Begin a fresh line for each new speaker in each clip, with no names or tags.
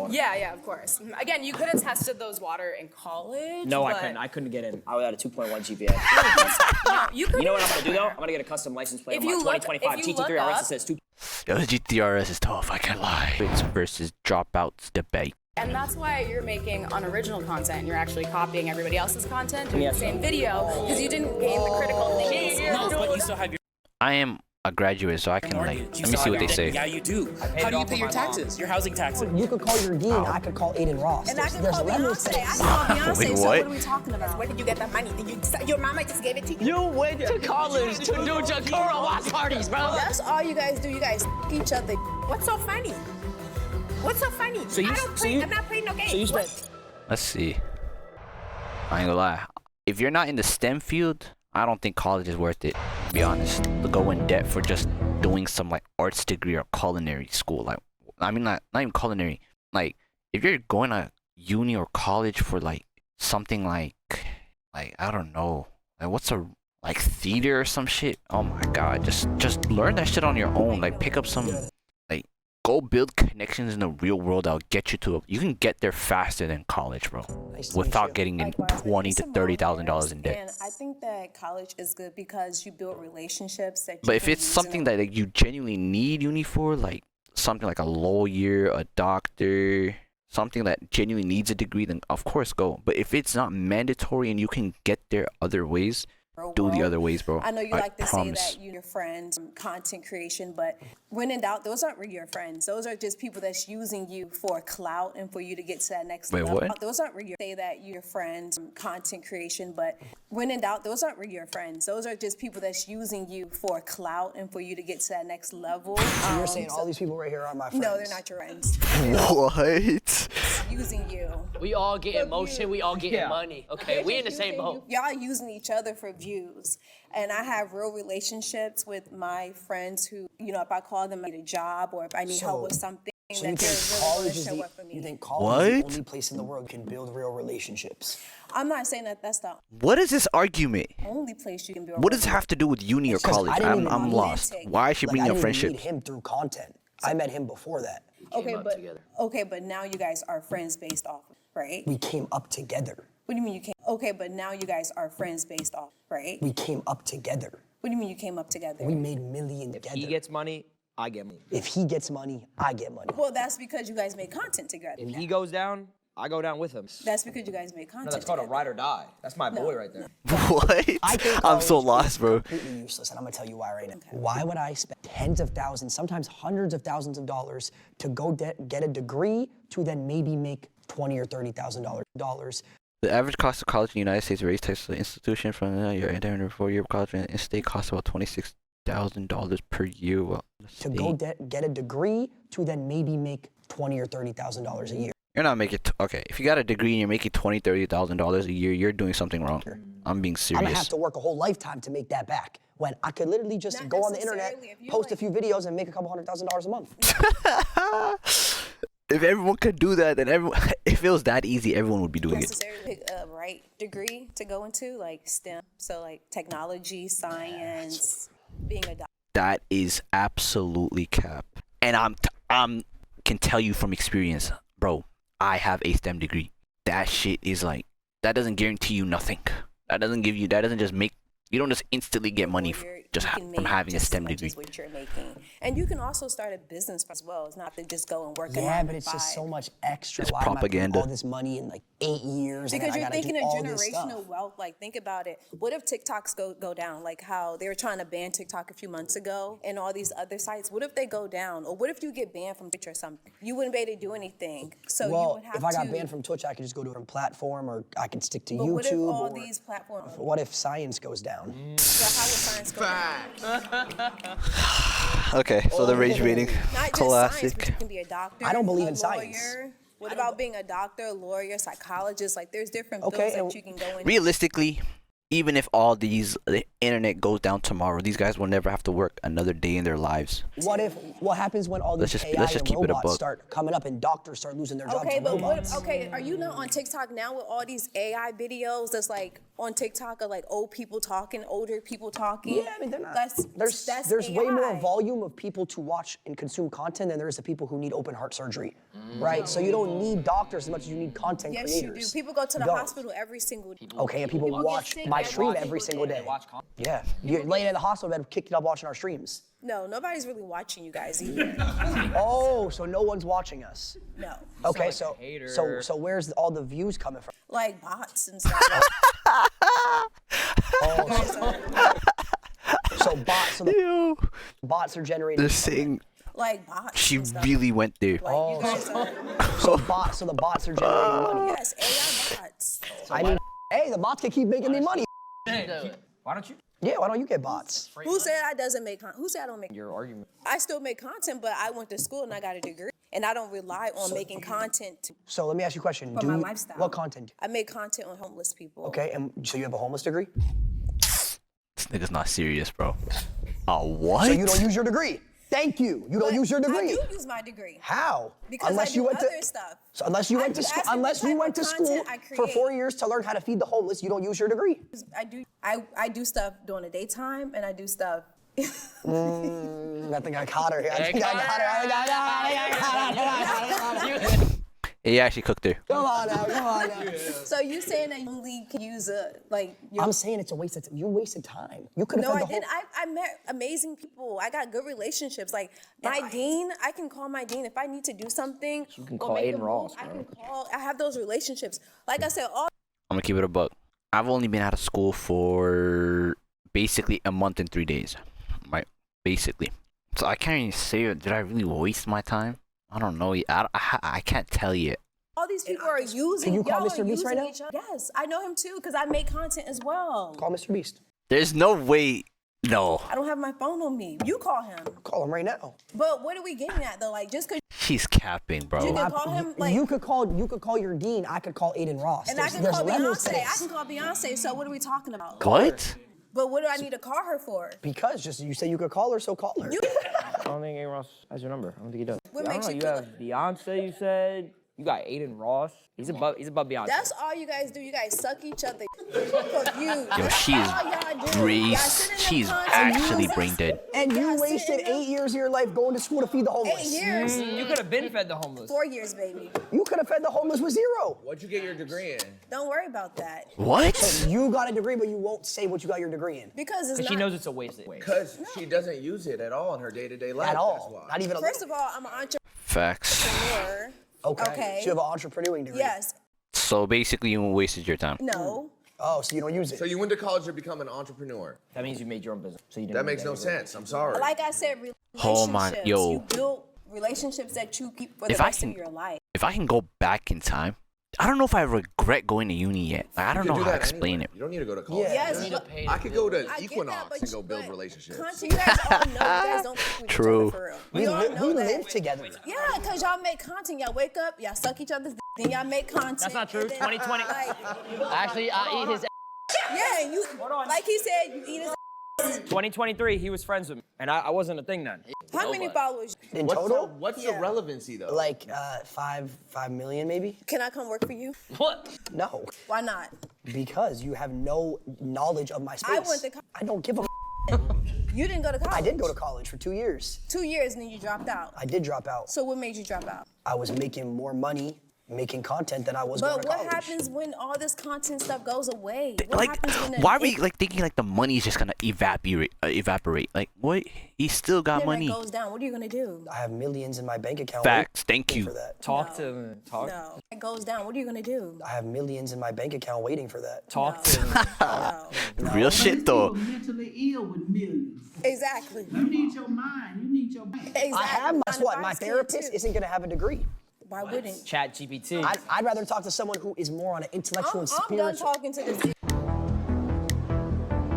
Yeah, of course. Again, you could have tested those water in college.
No, I couldn't. I couldn't get in. I was at a 2.1 GPA.
You
know what I'm gonna do though? I'm gonna get a custom license plate on my 2025 GT3 RS that says 2.
Yo, the GT RS is tough, I can't lie. It's versus dropouts debate.
And that's why you're making unoriginal content. You're actually copying everybody else's content, doing the same video, because you didn't gain the critical thinking skills.
No, but you still have your...
I am a graduate, so I can like, let me see what they say.
Yeah, you do. How do you pay your taxes? Your housing taxes?
You could call your dean, I could call Aiden Ross.
And I could call Beyonce. I could call Beyonce.
Wait,
so
what?
what are we talking about? Where did you get that money? Your mama just gave it to you?
You went to college to do Jakura watch parties, bro.
That's all you guys do. You guys each other. What's so funny? What's so funny?
So you,
I'm not playing no games.
So you spent...
Let's see. I ain't gonna lie. If you're not in the STEM field, I don't think college is worth it, to be honest. To go in debt for just doing some like arts degree or culinary school. Like, I mean, not even culinary. Like, if you're going to uni or college for like something like I don't know, like what's a like theater or some shit. Oh my god, just learn that shit on your own. Like, pick up some. Go build connections in the real world that'll get you to you can get there faster than college, bro, without getting in $20,000 to $30,000 in debt.
And I think that college is good because you build relationships that.
But if it's something that like, you genuinely need uni for, like something like a lawyer, a doctor, something that genuinely needs a degree, then of course go. But if it's not mandatory and you can get there other ways, do the other ways, bro.
I know you like to say that you're your friends, content creation, but when in doubt, those aren't really your friends. Those are just people that's using you for clout and for you to get to that next level.
Wait, what?
Those aren't really say that you're your friends, content creation, but when in doubt, those aren't really your friends. Those are just people that's using you for clout and for you to get to that next level.
So you're saying all these people right here are my friends?
No, they're not your friends.
What?
Using you.
We all get emotion. We all get money. Okay, we in the same boat.
Y'all using each other for views. And I have real relationships with my friends who, you know, if I call them, I need a job or if I need help with something,
So
that
you
they're
think
really
college
gonna
is
show up for me.
you think college is the only place in the world you can build real relationships?
I'm not saying that that's the
What is this argument?
only place you can build.
What does it have to do with uni or
Because
college?
I didn't even
I'm lost. Why is she
Like,
bringing
I
up
didn't
friendship?
meet him through content. I met him before that.
Okay, but now you guys are friends based off, right?
We came up together.
What do you mean you came? Okay, but now you guys are friends based off, right?
We came up together.
What do you mean you came up together?
We made millions together.
He gets money, I get money.
If he gets money, I get money.
Well, that's because you guys made content together.
If he goes down, I go down with him.
That's because you guys made content.
No, that's called a
together.
ride or die. That's my boy right there.
What?
I think
I'm so
college
lost,
is
bro.
completely useless, and I'm gonna tell you why right now. Why would I spend tens of thousands, sometimes hundreds of thousands of dollars to go get a degree to then maybe make $20,000 or $30,000?
The average cost of college in the United States varies types of institution from your entire 4-year college and in-state costs about $26,000 per year. Well,
To go get a degree to then maybe make $20,000 or $30,000 a year.
You're not making okay. If you got a degree and you're making $20,000-$30,000 a year, you're doing something wrong. I'm being serious.
I'm gonna have to work a whole lifetime to make that back. When I could literally just
Not
go on the internet,
necessarily. If you
post a few videos, and make a couple $100,000 a month.
If everyone could do that, then if it was that easy, everyone would be doing it.
Necessarily pick a right degree to go into, like STEM, so like technology, science, being a doctor.
That is absolutely cap. And I'm can tell you from experience, bro. I have a STEM degree. That shit is like that doesn't guarantee you nothing. That doesn't give you. That doesn't just make. You don't just instantly get money from having a STEM degree.
What you're making. And you can also start a business as well. It's not to just go and work.
Yeah, but it's just so much extra.
It's
Why
propaganda.
Am I putting all this money in like 8 years?
Because
and
you're
I gotta
thinking
do
of
all this
generational
stuff.
wealth. Like, think about it. What if TikToks go down? Like how they were trying to ban TikTok a few months ago and all these other sites. What if they go down? Or what if you get banned from Twitch or something? You wouldn't be able to do anything. So you would have
if I got banned from Twitch, I could just go to a different platform, or I could stick to YouTube.
What if all
or
these platforms?
what if science goes down?
So how would science go down?
Okay, so the rage baiting,
Not just
classic.
science, but you can be a doctor.
I don't believe in
a
science.
lawyer. What about being a doctor, lawyer, psychologist? Like, there's different
Okay,
fields that you can go into.
Realistically, even if all the internet goes down tomorrow, these guys will never have to work another day in their lives.
What happens when all these AI
let's just
and
keep it a
robots
buck.
start coming up and doctors start losing their jobs
Okay,
to
but
robots?
are you not on TikTok now with all these AI videos that's like on TikTok of like old people talking, older people talking?
Yeah, I mean, they're not.
That's
There's way more
AI.
volume of people to watch and consume content than there is of people who need open heart surgery. right? So you don't need doctors as much as you need content
Yes,
creators.
you do. People go to the hospital every single day.
Okay, and people watch my stream every single day. Yeah, you're laying in the hospital bed, kicking up watching our streams.
No, nobody's really watching you guys either.
Oh, so no one's watching us.
No.
Okay, so where's all the views coming from?
Like bots and stuff.
So bots are generating.
They're saying
Like bots.
she
and stuff.
really went there.
Like you guys are.
So the bots are generating money.
Yes, AI bots.
I mean, hey, the bots can keep making me money.
Why don't you?
Yeah, why don't you get bots?
Who said I doesn't make content? Who said I don't make?
Your argument.
I still make content, but I went to school and I got a degree, and I don't rely on making content
So let me ask you a question.
for my lifestyle.
What content?
I make content on homeless people.
Okay, and so you have a homeless degree?
This nigga's not serious, bro. What?
So you don't use your degree? Thank you. You don't use your degree.
I do use my degree.
How?
Because
unless
I
you
do
went
other
to
stuff.
So unless you
I
went to
do
school,
ask them
unless
the
you
type
went
of
to school
content I
for
create.
4 years to learn how to feed the homeless, you don't use your degree.
I do stuff during the daytime, and I do stuff.
I think I caught her. I think I got her.
He actually cooked her.
Come on now.
So you saying that you only can use your
I'm saying it's a waste of time. You wasted time. You could have
No,
fed
I
the whole.
didn't. I met amazing people. I got good relationships. Like my dean, I can call my dean if I need to do something. You
can call Aiden Ross,
I can call. I have those relationships. Like I said, all
I'm gonna keep it a buck. I've only been out of school for basically a month and 3 days, right? Basically. So I can't even say, did I really waste my time? I don't know. I can't tell you.
all these people are using.
Can you call
y'all
Mr.
are
Beast right
using
now?
each other. Yes, I know him too because I make content as well.
Call Mr. Beast.
There's no way. No.
I don't have my phone on me. You call him.
Call him right now.
But what are we getting at though? Like just because
She's capping, bro.
you can call him, like
you could call your dean. I could call Aiden Ross.
and I can
There's
call
levels to
Beyonce. I
this.
can call Beyonce. So what are we talking about?
What?
But what do I need to call her for?
Because just you say you could call her, so call her.
I don't think Aiden Ross has your number. I don't think he does.
What
I don't
makes
know.
you
You
feel
have Beyonce. You said you got Aiden Ross. He's above Beyonce.
That's all you guys do. You guys suck each other for views.
Yo, she is she's actually brain dead.
And you
Y'all
wasted
sitting there-
8 years of your life going to school to feed the
8
homeless.
years.
You could have been fed the homeless.
4 years, baby.
You could have fed the homeless with 0.
What'd you get your degree in?
Don't worry about that.
What?
You got a degree, but you won't say what you got your degree in.
Because it's
Because
not.
she knows it's a waste.
Because she doesn't use it at all in her day-to-day life.
At
That's
all.
why.
Not even a
First of all, I'm an
Facts.
entrepreneur.
Okay. So you have an entrepreneuring degree.
Yes.
So basically, you wasted your time.
No.
Oh, so you don't use it.
So you went to college to become an entrepreneur.
That means you made your own business. So you didn't
That
need
makes no
degree.
sense. I'm sorry.
Like I said, relationships.
Oh my- yo.
You build relationships that you keep for the
If I
rest
can-
of your life.
If I can go back in time, I don't know if I regret going to uni yet. Like, I don't
You
know
can
how
do
to
that
explain
anyway.
it.
You don't need to go to college.
Yeah.
Yes.
You need to pay
I could go to
I get that,
Equinox
but
and go build relationships.
Content, you guys all know you guys don't fuck with each
True.
other for real. We all know
we
that.
live together.
Yeah, because y'all make content. Y'all wake up, y'all suck each other's dick, then y'all make content.
That's not true.
and then,
2020.
Like,
Actually, I eat his.
yeah, and you, like he said, you eat his
2023, he was friends with me, and I wasn't a thing then.
How many followers?
In
What's
total?
what's
Yeah.
the relevancy though?
Like 5 million maybe?
Can I come work for you?
What?
No.
Why not?
Because you have no knowledge of my space.
went to
I don't give a
You didn't go to college.
I did go to college for 2 years.
2 years and then you dropped out.
I did drop out.
So what made you drop out?
I was making more money making content than I was going
But
to
what
college.
happens when all this content stuff goes away? What
Like,
happens when the
why are we like thinking like the money's just gonna evaporate? Like, what? He still got
internet
money.
goes down? What are you gonna do?
I have millions in my bank account.
Facts. Thank
waiting
you.
For that.
Talk to him. Talk.
No. It goes down. What are you gonna do?
I have millions in my bank account waiting for that.
Talk to him.
No.
Real shit though.
Mentally ill with millions.
Exactly.
You need your mind. You need your brain.
Exactly.
I have, guess what? My
9 to 5 kid,
therapist
too.
isn't going to have a degree.
Why wouldn't?
Chat GPT.
I'd rather talk to someone who is more on an intellectual and
I'm done
spiritual.
talking to this.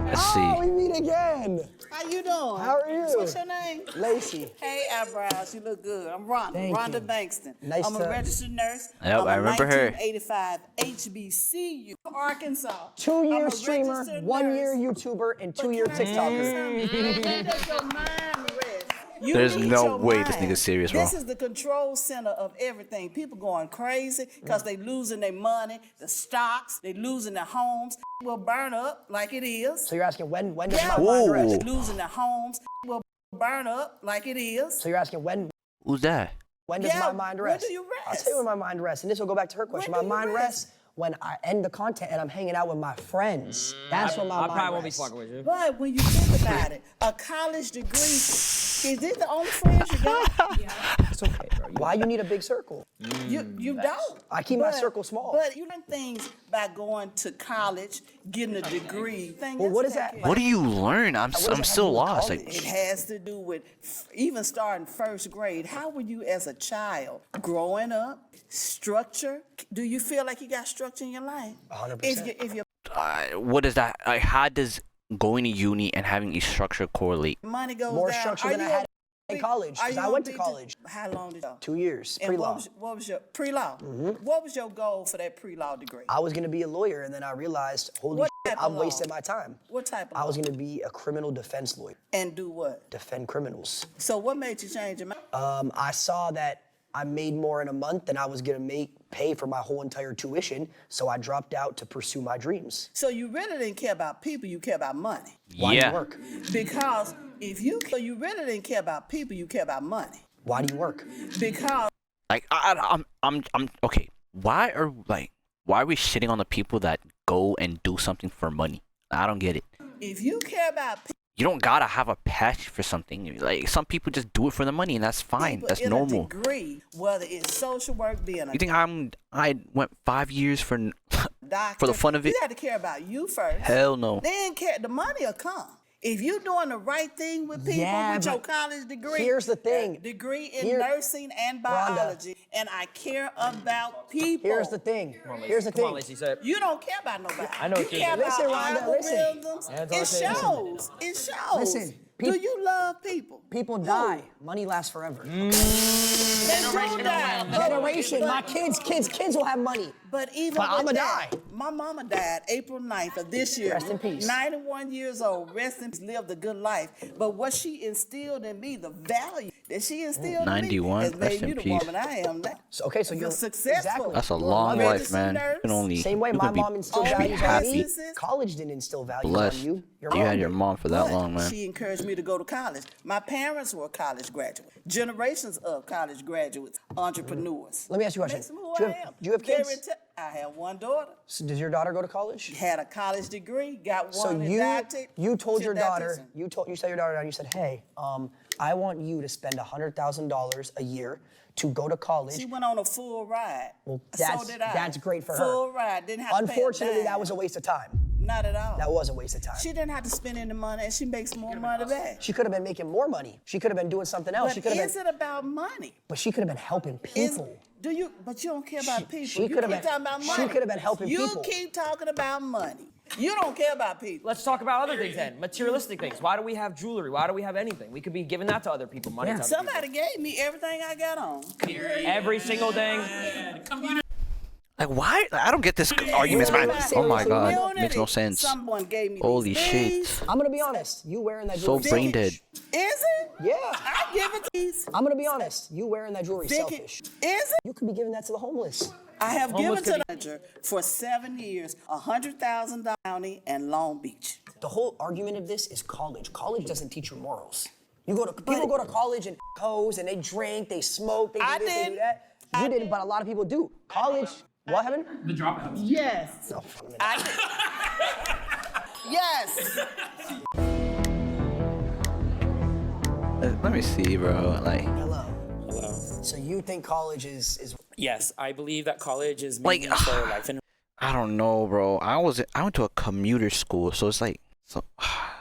Let's
Oh, we
see.
meet again.
How you doing?
How are you?
What's your name?
Lacey.
Hey, eyebrows. You look good. I'm Rhonda.
Thank
Rhonda
you.
Bankston.
Nice
I'm
to-
a registered nurse.
Yep,
I'm
I
a
remember her.
1985 HBCU, Arkansas.
2-year
I'm a
streamer,
registered
1-year
nurse.
YouTuber, and 2-year
But can I tell you
TikToker.
something? Where does your mind rest? You
There's
need
no
your
way this
mind.
nigga's serious, bro.
This is the control center of everything. People going crazy because they losing their money, the stocks, they losing their homes. Will burn up like it is.
So you're asking when does
Yeah,
my mind
Ooh.
rest?
losing their homes will burn up like it is.
So you're asking when When does my mind rest?
When do you rest?
I'll tell you when my mind rests, and this will go back to her question. My
do you
mind
rest?
rests when I end the content and I'm hanging out with my friends. That's when my mind rests.
I probably won't be fucking with you.
But when you think about it, a college degree, is this the only friends you got?
It's okay, bro. Why you need a big circle?
You don't.
I keep my circle small.
But you learn things by going to college, getting a degree.
Well, what is that?
What do you learn? I'm still lost. Like,
It has to do with even starting first grade. How were you as a child growing up? Structure? Do you feel like you got structure in your life?
100%.
If your
what is that? Like, how does going to uni and having a structure correlate?
money goes
More
down,
structure
are
than I
you
had
gonna
in
be-
college,
are
'cause
you
I
gonna
went to
be
college.
How long did you go?
2 years,
And
pre-law.
what was your pre-law? What was your goal for that pre-law degree?
I was gonna be a lawyer, and then I realized, holy
What
shit,
type of
I'm
law?
wasting my time.
What type of
I was
law?
gonna be a criminal defense lawyer,
And do what?
defend criminals.
So what made you change your mind?
I saw that I made more in a month than I was gonna pay for my whole entire tuition, so I dropped out to pursue my dreams.
So you really didn't care about people, you care about money.
Why do
Yeah.
you work?
Because so you really didn't care about people, you care about money.
Why do you work?
Because
Like, I'm okay. Why are we shitting on the people that go and do something for money? I don't get it.
if you care about
You don't gotta have a passion for something. Like, some people just do it for the money, and that's fine.
people
That's
in
normal.
a degree, whether it's social work, being a
You think I went 5 years for
doctor,
for the fun of it?
You got to care about you first.
Hell no.
Then the money will come. If you're doing the right thing with people
Yeah,
with your
but
college degree,
here's the thing.
degree in
Here-
nursing and biology, and I care about people.
Here's the thing. Here's the
Come on,
thing.
Lacey, say it.
You don't care about nobody.
I know
you
what you're
care
saying.
about
Listen, Rhonda, listen.
algorithms.
Hands on
It
the table.
shows. It shows.
Listen,
Do you love people?
People die. Money lasts forever.
They do die.
Generation. My kids will have money.
But even
But
with
I'ma
that,
die.
my mama died April 9th of this year.
Rest in peace.
91 years old. Rest in peace. Lived a good life. But what she instilled in me, the value that she instilled in me,
91,
has
rest
made me
in
the
peace.
woman I am now.
So, okay, so
The
you're
successful.
Exactly.
That's a
You're
long
a
life,
registered
man. You
nurse.
can only
Same way
you
my
could be
mom instilled
Only
values on me.
businesses.
College didn't instill values
blessed.
on you. Your
You
mom
had your
did.
mom for that
But
long, man.
she encouraged me to go to college. My parents were college graduates. Generations of college graduates, entrepreneurs.
Let me ask you a question.
Makes me who
Do you
I
have-
am.
do you have kids?
Very I have one daughter.
So does your daughter go to college?
Had a college degree, got
So
one
you told
She's
your daughter,
dietitian.
you sat your daughter down, you said, hey, I want you to spend $100,000 a year to go to college.
She went on a full ride.
Well,
So did I.
that's great for her.
Full ride. Didn't have to pay a
Unfortunately,
dime.
that was a waste of time.
Not at all.
That was a waste of time.
She didn't have to spend any money, and she makes more money back.
She could have been making more money. She could have been doing something else.
But
She could have
is
been,
it about money?
but she could have been helping people.
But you don't care about people.
she
You
could have
keep
been-
talking about
she
money.
could have been helping
you
people.
You keep talking about money. You don't care about people.
Let's talk about other things then. Materialistic things. Why do we have jewelry? Why do we have anything? We could be giving that to other people, money to other
Somebody gave me everything I got on.
people. Every single thing.
Like, why? I don't get this arguments, man. Oh my god,
Unity.
makes no sense.
Someone gave me
Holy
these
shit.
things.
I'm gonna be honest. You wearing that
So
jewelry?
brain dead.
Is it?
Yeah.
I give it to these.
I'm gonna be honest. You wearing that jewelry
Vicky,
selfish.
is it?
You could be giving that to the homeless.
I have given
Homeless
to
could
the manager for 7 years, $100,000 County and Long Beach.
The whole argument of this is college. College doesn't teach you morals. People go to college and hoes and they drink, they smoke, they do
I
this, they do
didn't.
that. You didn't, but a lot of people do. College, what happened?
The dropouts.
Yes.
Oh, fuck a minute.
I did. Yes.
Let me see, bro. Like,
Hello.
Hello.
So you think college is
Yes, I believe that college is
Like,
mainly for life and
I don't know, bro. I went to a commuter school, so it's like,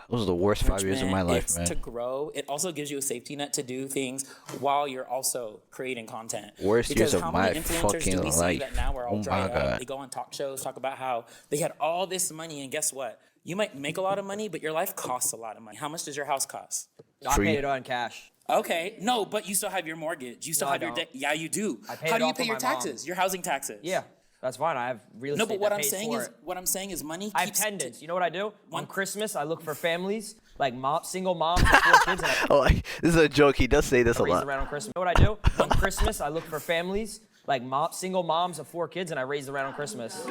those are the worst 5 years of my life,
it's
man.
to grow. It also gives you a safety net to do things while you're also creating content.
Worst
because
years of
how
my
many influencers
fucking
do we see
life.
that now are all
Oh my
dried
God.
up? They go on talk shows, talk about how they had all this money, and guess what? You might make a lot of money, but your life costs a lot of money. How much does your house cost?
I
Free.
paid it on cash.
Okay, no, but you still have your mortgage. You still
No, I
have your
don't.
debt. Yeah, you do.
I paid
How
it
do you
off
pay
of
your
my mom.
taxes? Your housing taxes.
Yeah, that's fine. I have real estate
No, but what
that
I'm
pays
saying
for
is,
it.
what I'm saying is, money.
I have
keeps
pendants. You know what I do?
One-
On Christmas, I look for families, like single moms with 4 kids, and I
Oh, this is a joke. He does say this a
raise
lot.
around on Christmas. You know what I do? On Christmas, I look for families, like single moms of 4 kids, and I raise around on Christmas.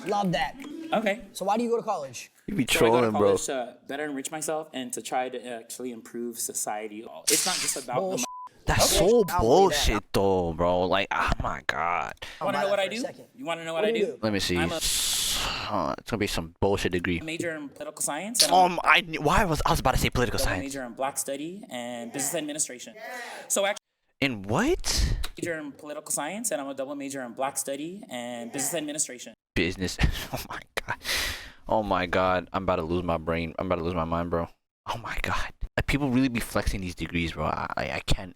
love that.
Okay.
So why do you go to college?
You be
So I go to
trolling, bro.
college to better enrich myself and to try to actually improve society. It's not just about the money.
That's
Okay.
so
I'll believe that.
bullshit though, bro. Like, oh my god.
Want to know what I do? You want to know what I do?
Let me see.
I'm a
It's gonna be some bullshit degree.
major in political science. And I'm
I was about to say political
a
science.
major in Black Study and Business Administration. So actually,
In what?
major in political science, and I'm a double major in Black Study and Business Administration.
Business. Oh my god. Oh my god. I'm about to lose my brain. I'm about to lose my mind, bro. Oh my god. Like, people really be flexing these degrees, bro. I can't.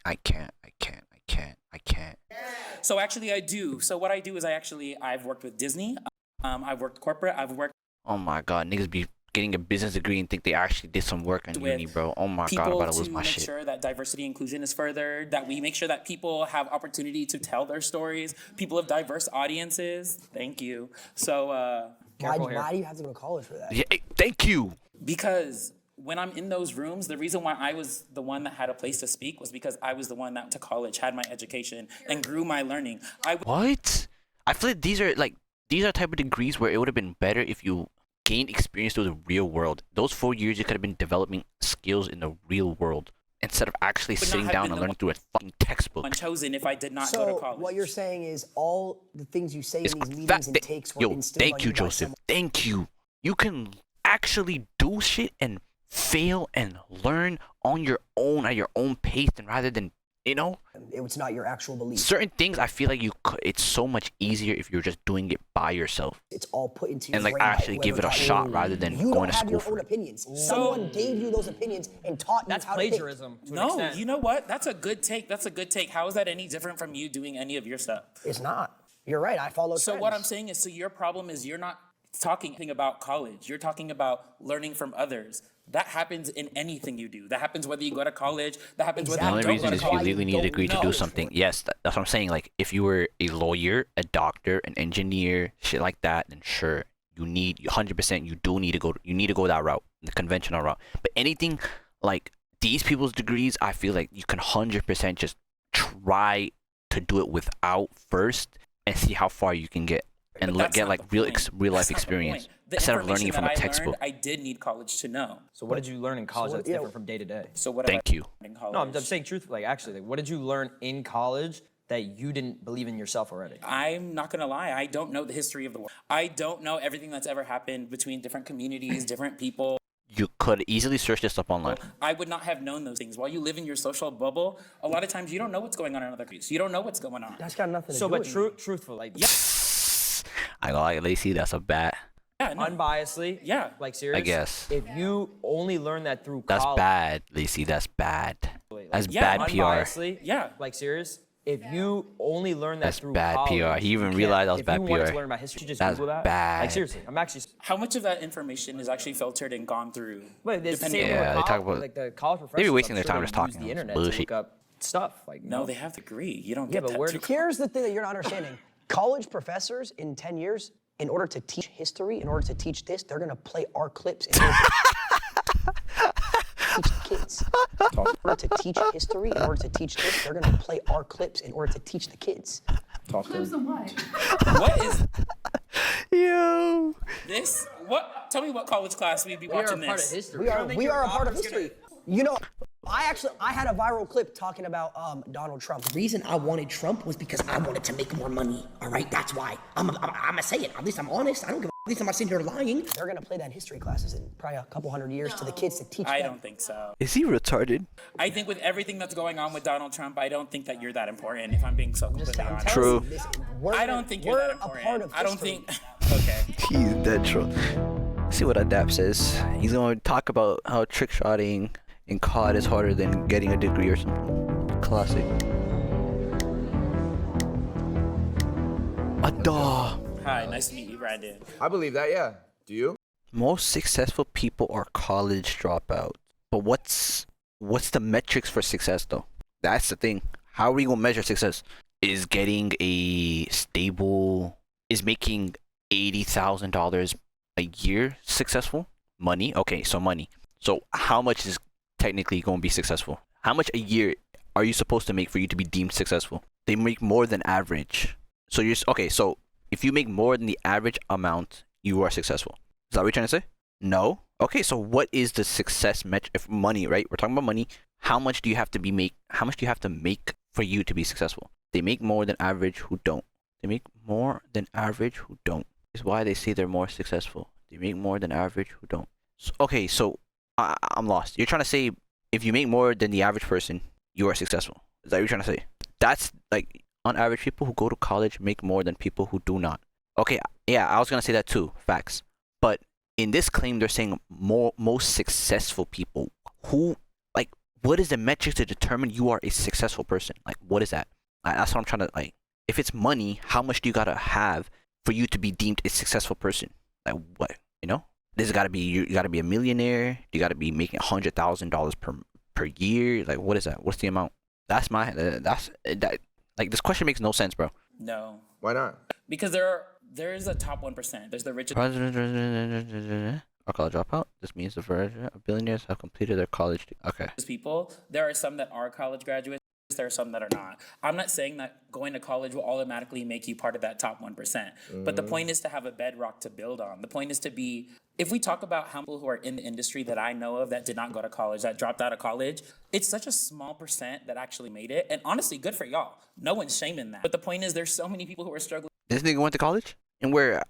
So actually, I do. So what I do is I've worked with Disney. I've worked corporate. I've worked
Oh my god. Niggas be getting a business degree and think they actually did some work in
with
uni, bro. Oh my god. I'm
people
about to lose
to
my
make
shit.
sure that diversity inclusion is furthered, that we make sure that people have opportunity to tell their stories, people of diverse audiences. Thank you. So
Why do you have to go to college for that?
Yeah, thank you.
because when I'm in those rooms, the reason why I was the one that had a place to speak was because I was the one that went to college, had my education, and grew my learning.
What? I feel like these are type of degrees where it would have been better if you gained experience through the real world. Those 4 years you could have been developing skills in the real world instead of actually
Would not
sitting
have
down
been
and
the
learning through a fucking textbook.
unchosen if I did not go to
So
college.
what you're saying is all the things you say
It's
in these
a
meetings
fact
and
that-
takes were
Yo,
instilled
thank
on
you,
by
Joseph.
someone.
Thank you. You can actually do shit and fail and learn on your own at your own pace, and rather than
It's not your actual belief.
certain things. I feel like it's so much easier if you're just doing it by yourself
It's all put into your
and like
brain by
actually give it
whoever
a
taught you.
shot rather than
You
going
don't
to
have
school
your
for
own
it.
opinions. Someone gave you those opinions and taught
That's
you how to think.
plagiarism to an
No,
extent.
you know what? That's a good take. That's a good take. How is that any different from you doing any of your stuff?
It's not. You're right. I follow
So
trends.
what I'm saying is, so your problem is you're not talking about college. You're talking about learning from others. That happens in anything you do. That happens whether you go to college. That happens
The
whether
only
you don't
reason
go
is
to
if you
college.
legally need a degree to do
know.
something. Yes, that's what I'm saying. Like, if you were a lawyer, a doctor, an engineer, shit like that, then sure, you need 100%. You do need to go. You need to go that route, the conventional route. But anything like these people's degrees, I feel like you can 100% just try to do it without first and see how far you can get and
But that's
get
not
like
the
real
point.
real life
That's not the
experience
point. The
instead of learning it
information
from a
that I
textbook.
learned, I did need college to know.
So what did you learn in college that's
yeah,
different from day to day?
So what
Thank
have I
you.
learned in college?
No, I'm saying truthfully. Like, actually, like, what did you learn in college that you didn't believe in yourself already?
I'm not gonna lie. I don't know the history of the world. I don't know everything that's ever happened between different communities, different people.
You could easily search this up online.
I would not have known those things. While you live in your social bubble, a lot of times you don't know what's going on in other countries. You don't know what's going on.
That's got nothing to
So,
do
but
with you.
truthful, like,
I like Lacey. That's a bat.
Yeah, no.
unbiasedly,
Yeah.
like serious.
I guess.
If you only learn that through
That's
college,
bad, Lacey. That's bad. That's
Yeah,
bad PR.
unbiasedly,
Yeah.
like serious. If you only learn that
That's
through
bad
college,
PR. He even
you can't-
realized that was
if
bad
you wanted
PR.
to learn about history, you just
That's
Google that.
bad.
Like seriously, I'm actually.
How much of that information is actually filtered and gone through?
Wait, it's the same
depending
thing
on-
with
Yeah, they talk
college,
about-
like the college professors.
They be
I'm
wasting their
sure
time
they
just
use
talking
the
about
internet
bullshit.
to look up stuff. Like
No, they have the degree. You don't
Yeah,
get
but
that
where
through
do-
Here's the thing that you're not understanding. College professors in 10 years, in order to teach history, in order to teach this, they're gonna play our clips in order to teach the kids. In order to teach history, in order to teach this, they're gonna play our clips in order to teach the kids.
Clips of what?
What is
Yo.
this? What? Tell me what college class we'd be watching this.
history.
We are a part of history. You know, I had a viral clip talking about Donald Trump.
The reason I wanted Trump was because I wanted to make more money. All right, that's why. I'm gonna say it. At least I'm honest. I don't give a. At least I'm not sitting here lying.
They're gonna play that in history classes in probably a couple hundred years to the kids to teach
I
them.
don't think so.
Is he retarded?
I think with everything that's going on with Donald Trump, I don't think that you're that important. If I'm being so completely
I'm
honest.
telling
True.
you, we're-
I don't think you're
we're
that
a
important.
part of
I don't
history.
think. Okay.
He's dead true. See what Adapt says. He's going to talk about how trick shotting in COD is harder than getting a degree or something. Classic. Adah.
Hi, nice to meet you, Brandon.
I believe that, yeah. Do you?
Most successful people are college dropouts. But what's the metrics for success though? That's the thing. How are we gonna measure success? Is getting a stable, is making $80,000 a year successful? Money? Okay, so money. So how much is technically gonna be successful? How much a year are you supposed to make for you to be deemed successful? They make more than average. So okay, so if you make more than the average amount, you are successful. Is that what you're trying to say? No? Okay, so what is the success metric? If money, right? We're talking about money. how much do you have to make for you to be successful? They make more than average who don't. They make more than average who don't. Is why they say they're more successful. They make more than average who don't. So, okay, so I'm lost. You're trying to say if you make more than the average person, you are successful. Is that what you're trying to say? That's like on average, people who go to college make more than people who do not. Okay, yeah, I was gonna say that too. Facts. But in this claim, they're saying most successful people. Who, like, what is the metric to determine you are a successful person? Like, what is that? That's what I'm trying to, like. If it's money, how much do you gotta have for you to be deemed a successful person? Like, what? You know, this gotta be you gotta be a millionaire. You gotta be making $100,000 per year. Like, what is that? What's the amount? That's that. Like, this question makes no sense, bro.
No.
Why not?
Because there is a top 1%. There's the richest.
Or college dropout. This means the version of billionaires have completed their college. Okay.
People. There are some that are college graduates. There are some that are not. I'm not saying that going to college will automatically make you part of that top 1%. But the point is to have a bedrock to build on. The point is to be, if we talk about how people who are in the industry that I know of that did not go to college, that dropped out of college, it's such a small percent that actually made it. And honestly, good for y'all. No one's shaming that. But the point is there's so many people who are struggling.
This nigga went to college? And where?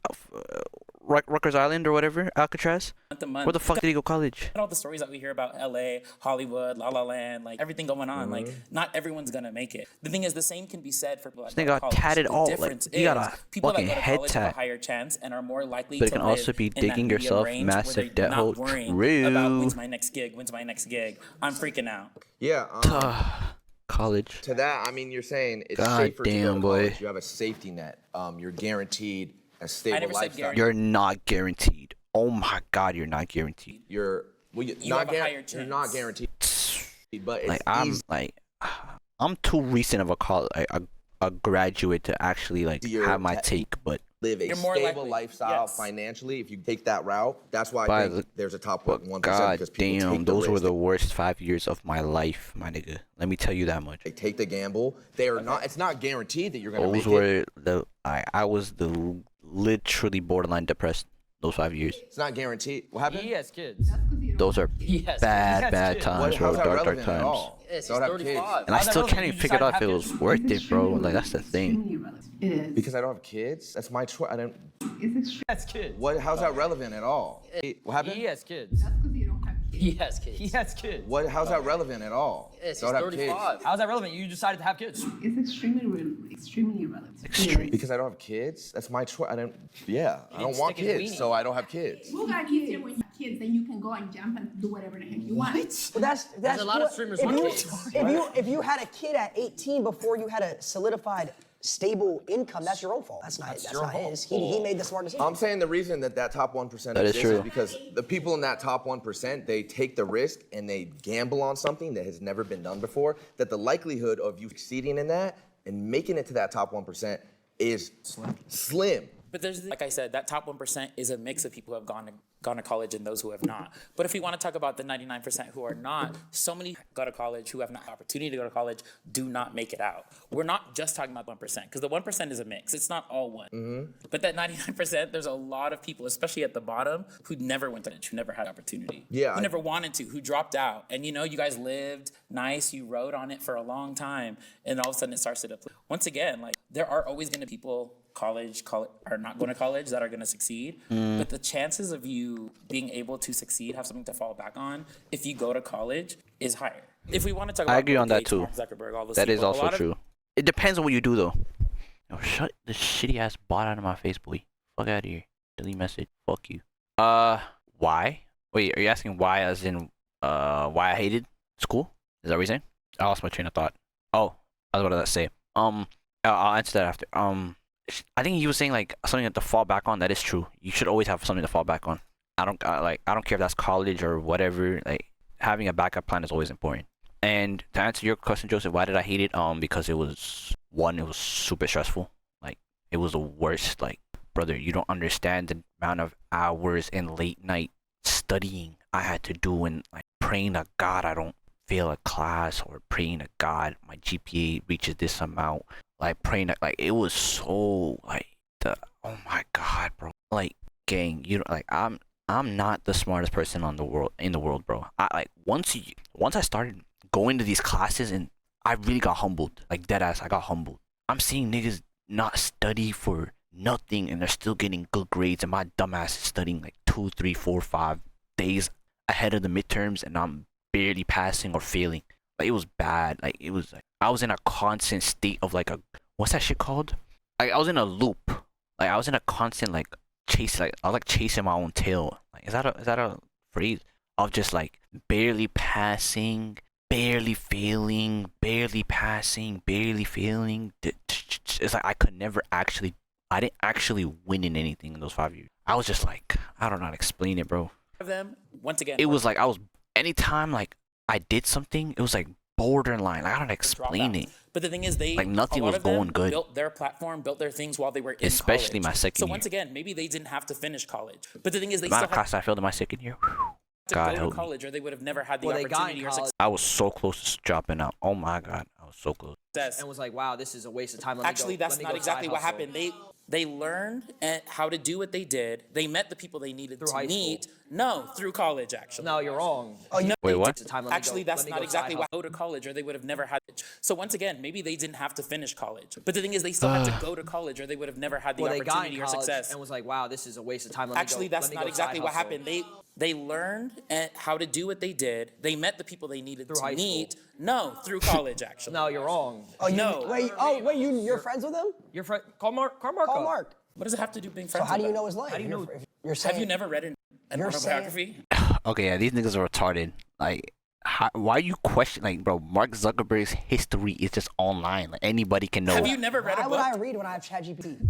Rikers Island or whatever? Alcatraz? Where the fuck did he go college?
All the stories that we hear about LA, Hollywood, La La Land, like everything going on, like not everyone's gonna make it. The thing is, the same can be said for people that
This
go
nigga
to
got
college.
tatted
The
all. Like,
difference
he got
is
a
people that
fucking
go to
head
college have a
tat.
higher chance and are more likely
But it
to
can also
live
be
in that
digging
medium
yourself
range
massive
where they're
debt
not
hole.
worrying about
True.
when's my next gig. I'm freaking out.
Yeah.
College.
To that, I mean, you're saying it's
God
safer to go
damn,
to
boy.
college. You have a safety net. You're guaranteed a stable
never said
lifestyle.
You're not guaranteed. Oh my God, you're not guaranteed.
You're
You have a higher
You're not
chance.
guaranteed, but it's
Like
easy.
I'm too recent of a graduate to actually like
You're
have my
te-
take, but
Live a
You're more
stable
likely,
lifestyle
yes.
financially if you take that route. That's why
By
I think
the-
there's a top
but
1%
God
because people
damn,
take the
those were
risk.
the worst 5 years of my life, my nigga. Let me tell you that much.
They take the gamble. They are not. It's not guaranteed that you're gonna
Those
make it.
were I was literally borderline depressed those 5 years.
It's not guaranteed. What happened?
He has kids.
Those are
Yes.
bad
kids.
times, bro.
How's that
Dark
relevant at
times.
all?
Yes, he's
Don't have
35.
kids.
And I
How's that
still
relevant?
can't even
You
figure
decided
out if
to
it
have
was
kids?
worth it, bro. Like, that's the thing.
Extremely relevant. It is.
Because I don't have kids. That's my choice. I don't.
It's extreme.
He has kids.
What? How's that relevant at all? What happened?
He has kids.
That's because you don't have kids.
He has kids. He has kids.
What? How's that relevant at all?
Yes, he's
Don't have
35.
kids.
How's that relevant? You decided to have kids.
It's extremely relevant.
Extreme.
Because I don't have kids. That's my choice. I don't. Yeah. I don't want
stick his
kids,
weenie.
so I don't have kids.
You got kids when you have kids, then you can go and jump and do whatever the heck you want.
Well, that's
a lot of
what-
streamers
if
want
you,
kids.
if you had a kid at 18 before you had a solidified stable income, that's your own fault. That's not
your
his.
fault.
He made the smart decision.
I'm saying the reason that top 1%
That is
exists
true.
is because the people in that top 1%, they take the risk and they gamble on something that has never been done before, that the likelihood of you succeeding in that and making it to that top 1% is slim.
But there's, like I said, that top 1% is a mix of people who have gone to college and those who have not. But if we want to talk about the 99% who are not, so many go to college who have not opportunity to go to college do not make it out. We're not just talking about 1% because the 1% is a mix. It's not all one. But that 99%, there's a lot of people, especially at the bottom, who never went to college, who never had opportunity.
Yeah,
Who never wanted to, who dropped out. And you know, you guys lived nice, you rode on it for a long time, and all of a sudden it starts to deplete. Once again, like there are always going to be people college are not going to college that are going to succeed, but the chances of you being able to succeed, have something to fall back on if you go to college is higher. If we want to talk about
I agree
Bill
on that
Gates,
too.
Mark Zuckerberg, all those
That is
people, a
also
lot of-
true. It depends on what you do though. Yo, shut the shitty ass bot out of my face, boy. Fuck out of here. Delete message. Fuck you. Why? Wait, are you asking why as in why I hated school? Is that what you're saying? I lost my train of thought. Oh, I was about to say. I'll answer that after. I think he was saying like something to fall back on. That is true. You should always have something to fall back on. I don't care if that's college or whatever. Like having a backup plan is always important. And to answer your question, Joseph, why did I hate it? Because it was super stressful. Like it was the worst. Like brother, you don't understand the amount of hours and late night studying I had to do and like praying to God I don't fail a class or praying to God my GPA reaches this amount. Like praying that like it was so like oh my God, bro. Like gang, you know, like I'm not the smartest person in the world, bro. I like once I started going to these classes and I really got humbled. Like dead ass, I got humbled. I'm seeing niggas not study for nothing and they're still getting good grades, and my dumbass is studying like 2, 3, 4, 5 days ahead of the midterms, and I'm barely passing or failing. Like it was bad. Like it was like I was in a constant state of like a what's that shit called? Like I was in a loop. Like I was in a constant like chase. Like I was like chasing my own tail. Like is that a phrase? Of just like barely passing, barely failing, barely passing, barely failing. It's like I didn't actually win in anything in those 5 years. I was just like, I don't know how to explain it, bro.
Them once again.
It was like anytime like I did something, it was like borderline. Like, I don't know how to explain it.
But the thing is,
like nothing was going good.
Built their platform, built their things while they were in
Especially
college.
my second year.
So once again, maybe they didn't have to finish college. But the thing is, they
The amount
still
of classes I failed in my second year.
to
God
go
help
to
me.
college, or they would have never had the
Well, they got
opportunity
in
or
college.
I was so close to dropping out. Oh my God, I was so close.
success.
And was like, wow, this is a waste of time.
Actually, that's not exactly what happened. They learned how to do what they did. They met the people they needed
Through high
to meet. No, through college, actually.
No, you're wrong.
Wait, what?
Actually, that's not exactly what go to college, or they would have never had it. So once again, maybe they didn't have to finish college. But the thing is, they still had to go to college, or they would have never had the
Well, they got in
opportunity or
college
success.
and was like, wow, this is a waste of time.
Actually, that's not exactly what happened. They learned how to do what they did. They met the people they needed
Through
to
high
meet. No, through college, actually.
No, you're wrong.
No.
Wait, you're friends with him?
Your friend, call Mark. Call Mark.
Call Mark.
What does it have to do with being
So
friends?
how do
with
you
them?
know his life?
How do you know?
If you're saying,
Have you never read an
You're saying-
autobiography?
Okay, yeah, these niggas are retarded. Like, why you question? Like, bro, Mark Zuckerberg's history is just online. Like, anybody can know.
Have
it.
you never read a
Why would
book?
I read when I have ChatGPT?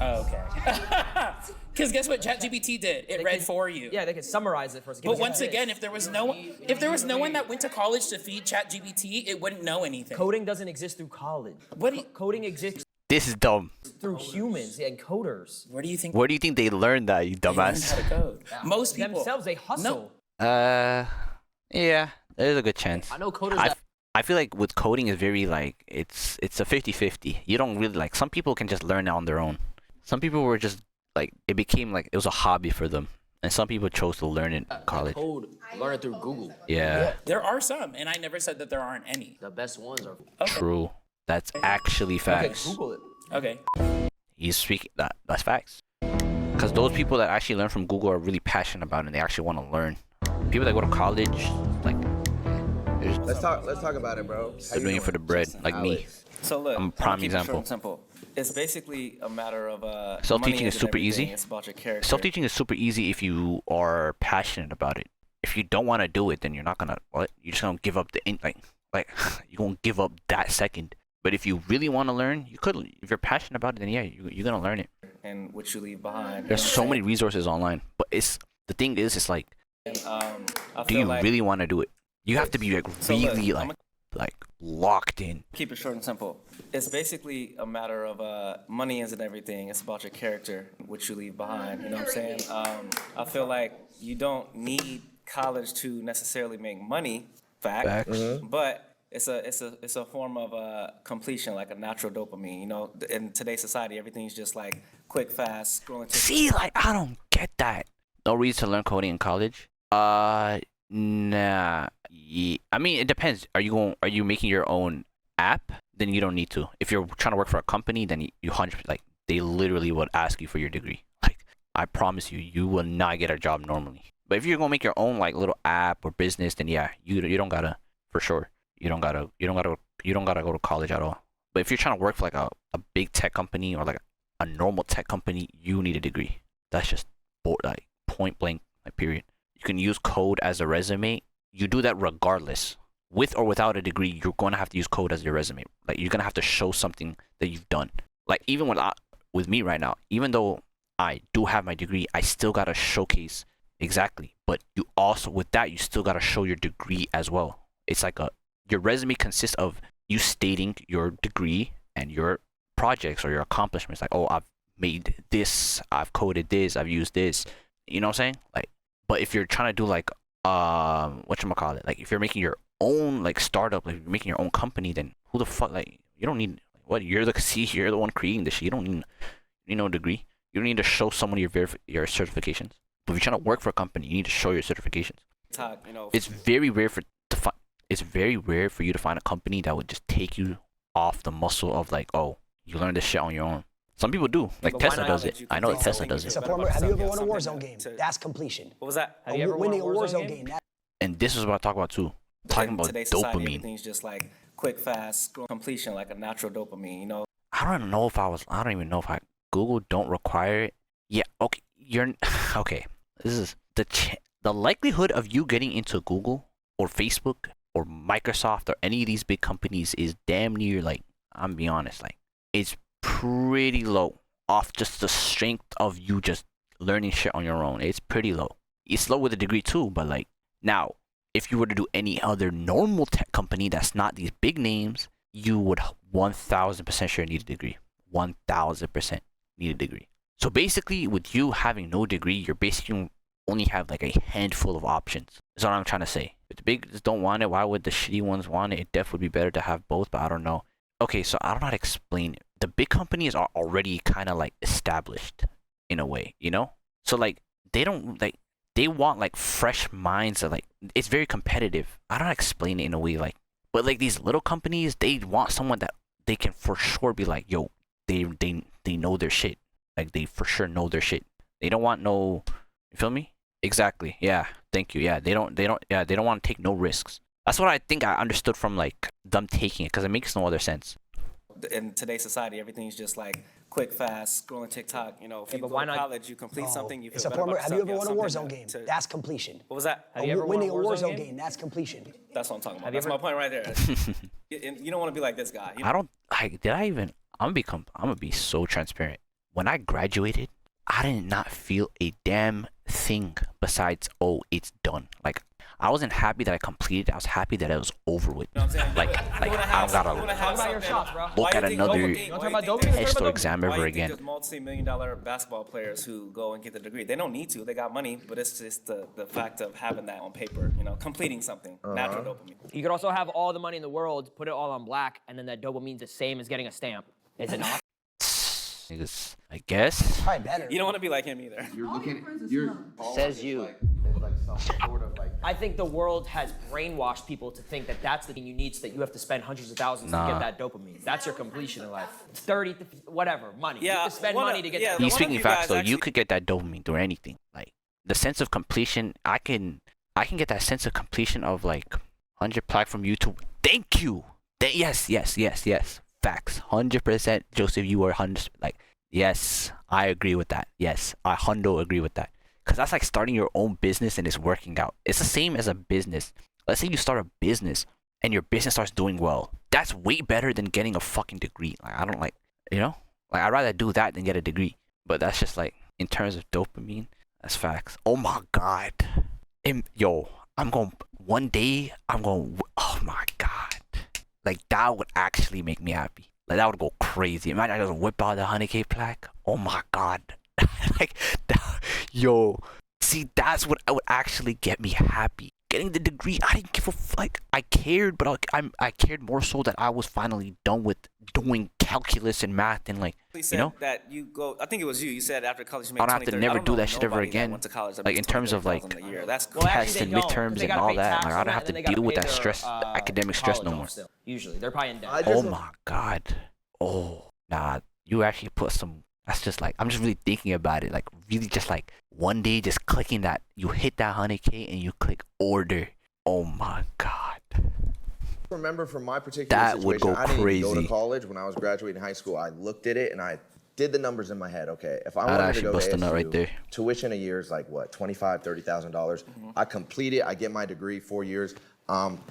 Oh, okay. Because guess what ChatGPT did? It read for you.
Yeah, they can summarize it for us.
But once again, if there was no one that went to college to feed ChatGPT, it wouldn't know anything.
Coding doesn't exist through college. Coding exists
This is dumb.
through humans and coders.
Where do you think
Where do you think they learned that, you
they learned
dumbass?
how to code? Most people
Themselves, they hustle.
Yeah, there's a good chance.
I know coders
I,
that
I feel like with coding is very like it's a 50-50. You don't really like some people can just learn it on their own. Some people were just like it became like it was a hobby for them, and some people chose to learn it in college.
Code, learn it through Google.
Yeah,
There are some, and I never said that there aren't any.
The best ones are.
true. That's actually
okay,
facts.
Google it.
Okay.
He's speaking that's facts. Because those people that actually learn from Google are really passionate about it and they actually want to learn. People that go to college, like,
Let's talk about it, bro.
they're doing it for the bread, like me.
So look,
I'm a
I'm
prime
keep it short
example.
and simple. It's basically a matter of
Self-teaching
money
is
isn't
super
everything.
easy.
It's about your character.
Self-teaching is super easy if you are passionate about it. If you don't want to do it, then you're not gonna you're just gonna give up the like you're gonna give up that second. But if you really want to learn, you could. If you're passionate about it, then yeah, you're gonna learn it.
And what you leave behind.
There's so many resources online, but the thing is, it's like,
I
do
feel
you
like,
really want to do it? You have to be like
So look,
really
I'ma
like locked in.
keep it short and simple. It's basically a matter of money isn't everything. It's about your character, what you leave behind. You know what I'm saying? I feel like you don't need college to necessarily make money. Fact. But it's a form of completion, like a natural dopamine. You know, in today's society, everything's just like quick, fast, scrolling.
See, like I don't get that. No reason to learn coding in college. Nah. I mean, it depends. Are you making your own app? Then you don't need to. If you're trying to work for a company, then you 100 like they literally would ask you for your degree. Like I promise you, you will not get a job normally. But if you're gonna make your own like little app or business, then yeah, you don't gotta for sure. You don't gotta go to college at all. But if you're trying to work for like a big tech company or like a normal tech company, you need a degree. That's just like point blank, like period. You can use code as a resume. You do that regardless. With or without a degree, you're going to have to use code as your resume. Like you're going to have to show something that you've done. Like even with me right now, even though I do have my degree, I still got to showcase exactly. But you also, with that, you still got to show your degree as well. It's like your resume consists of you stating your degree and your projects or your accomplishments. Like, oh, I've made this, I've coded this, I've used this. You know what I'm saying? Like, but if you're trying to do like, whatchamacallit, like if you're making your own like startup, like you're making your own company, then who the fuck, like, you don't need, what, you're the one creating this shit. You don't need, a degree. You don't need to show someone your certifications. But if you're trying to work for a company, you need to show your certifications.
You know,
It's very rare it's very rare for you to find a company that would just take you off the muscle of like, oh, you learn this shit on your own. Some people do. Like
but why
Tesla
not
does it. I know that Tesla does it.
Have you ever won a Warzone game? That's completion.
What was that?
Have you ever won a
Winning a Warzone game?
And this is what I talk about too. Talking
In
about
today's society,
dopamine.
everything's just like quick, fast completion, like a natural dopamine. You know,
I don't even know if Google don't require it. Yeah, okay. Okay. This is the likelihood of you getting into Google or Facebook or Microsoft or any of these big companies is damn near, like, I'm being honest, like, it's pretty low off just the strength of you just learning shit on your own. It's pretty low. It's low with a degree too, but like, now, if you were to do any other normal tech company that's not these big names, you would 1000% sure need a degree. 1000% need a degree. So basically, with you having no degree, you're basically only have like a handful of options. That's what I'm trying to say. If the bigs don't want it, why would the shitty ones want it? It definitely would be better to have both, but I don't know. Okay, so I don't know how to explain it. The big companies are already kind of like established in a way, you know? So like, they don't like, they want like fresh minds that like, it's very competitive. I don't know how to explain it in a way like, but like these little companies, they want someone that they can for sure be like, yo, they know their shit. Like they for sure know their shit. They don't want no, you feel me? Exactly. Yeah. Thank you. Yeah. They don't want to take no risks. That's what I think I understood from like them taking it, because it makes no other sense.
in today's society, everything's just like quick, fast, scrolling TikTok. You know, if you
but
go
why
to
not-
college, you complete something, you feel
It's a
better about
former. Have you
yourself,
ever won a
something
Warzone game?
to-
That's completion.
What was that?
Have you ever won
Winning
a Warzone
game? That's completion.
That's what I'm talking about.
Have you
That's
ever-
my point right there. You don't want to be like this guy. You know?
I don't. I'm gonna be so transparent. When I graduated, I did not feel a damn thing besides, oh, it's done. Like, I wasn't happy that I completed it. I was happy that it was over with.
You know what I'm saying?
Like I don't gotta
Talk about your shots, bro.
look at another
You wanna talk about doping?
test or exam ever
Why
again.
there's multi-million-dollar basketball players who go and get the degree? They don't need to. They got money, but it's just the fact of having that on paper. You know, completing something. Natural dopamine.
You could also have all the money in the world, put it all on black, and then that dopamine's the same as getting a stamp. Is it not?
Niggas, I guess.
Probably better.
You don't want to be like him either.
You're looking. You're
Says you.
like some sort of like.
I think the world has brainwashed people to think that that's the thing you need, so that you have to spend hundreds of thousands to
Nah.
get that dopamine. That's your completion in life. 30, whatever, money. You
Yeah,
have to spend
one of-
money to get
yeah,
that.
the
He's
one
speaking
of you
facts
guys
though. You
actually-
could get that dopamine through anything. Like the sense of completion, I can get that sense of completion of like 100 plaque from YouTube. Thank you. Yes. Facts. 100%. Joseph, you are 100. Like, yes, I agree with that. Yes, I hundo agree with that. Cause that's like starting your own business and it's working out. It's the same as a business. Let's say you start a business and your business starts doing well. That's way better than getting a fucking degree. Like, I don't like, you know, like I'd rather do that than get a degree. But that's just like, in terms of dopamine, that's facts. Oh my God. One day, oh my God. Like, that would actually make me happy. Like, that would go crazy. Imagine I just whip out the 100K plaque. Oh my God. Like, see, that's what would actually get me happy. Getting the degree, I didn't give a like. I cared, but I cared more so that I was finally done with doing calculus and math and like,
You
you
said
know.
that you go. I think it was you. You said after college you
I
make
don't have to
20,
never
30.
do
I
that
don't
shit
know
ever
nobody that
again.
went to college that
Like,
makes
in terms of like
20,000 a year. That's
Well, actually,
tests
they
and
don't, 'cause
midterms
they
and
gotta
all
pay
that.
tax
Like, I
on
don't
that,
have
and
to
then they gotta
deal with
pay
that
their,
stress, academic stress
college
no
off
more.
still. Usually, they're probably in debt.
Oh my God. Oh, nah. You actually put some. That's just like, I'm just really thinking about it. Like, really just like one day just clicking that. You hit that 100K and you click order. Oh my God.
Remember from my particular
That
situation,
would go
I didn't even go
crazy.
to college. When I was graduating high school, I looked at it and I did the numbers in my head. Okay, if I
I'd
wanted to
actually
go
bust
to
a nut right
ASU,
there.
tuition a year is like what, $25,000-$30,000. I complete it. I get my degree, 4 years,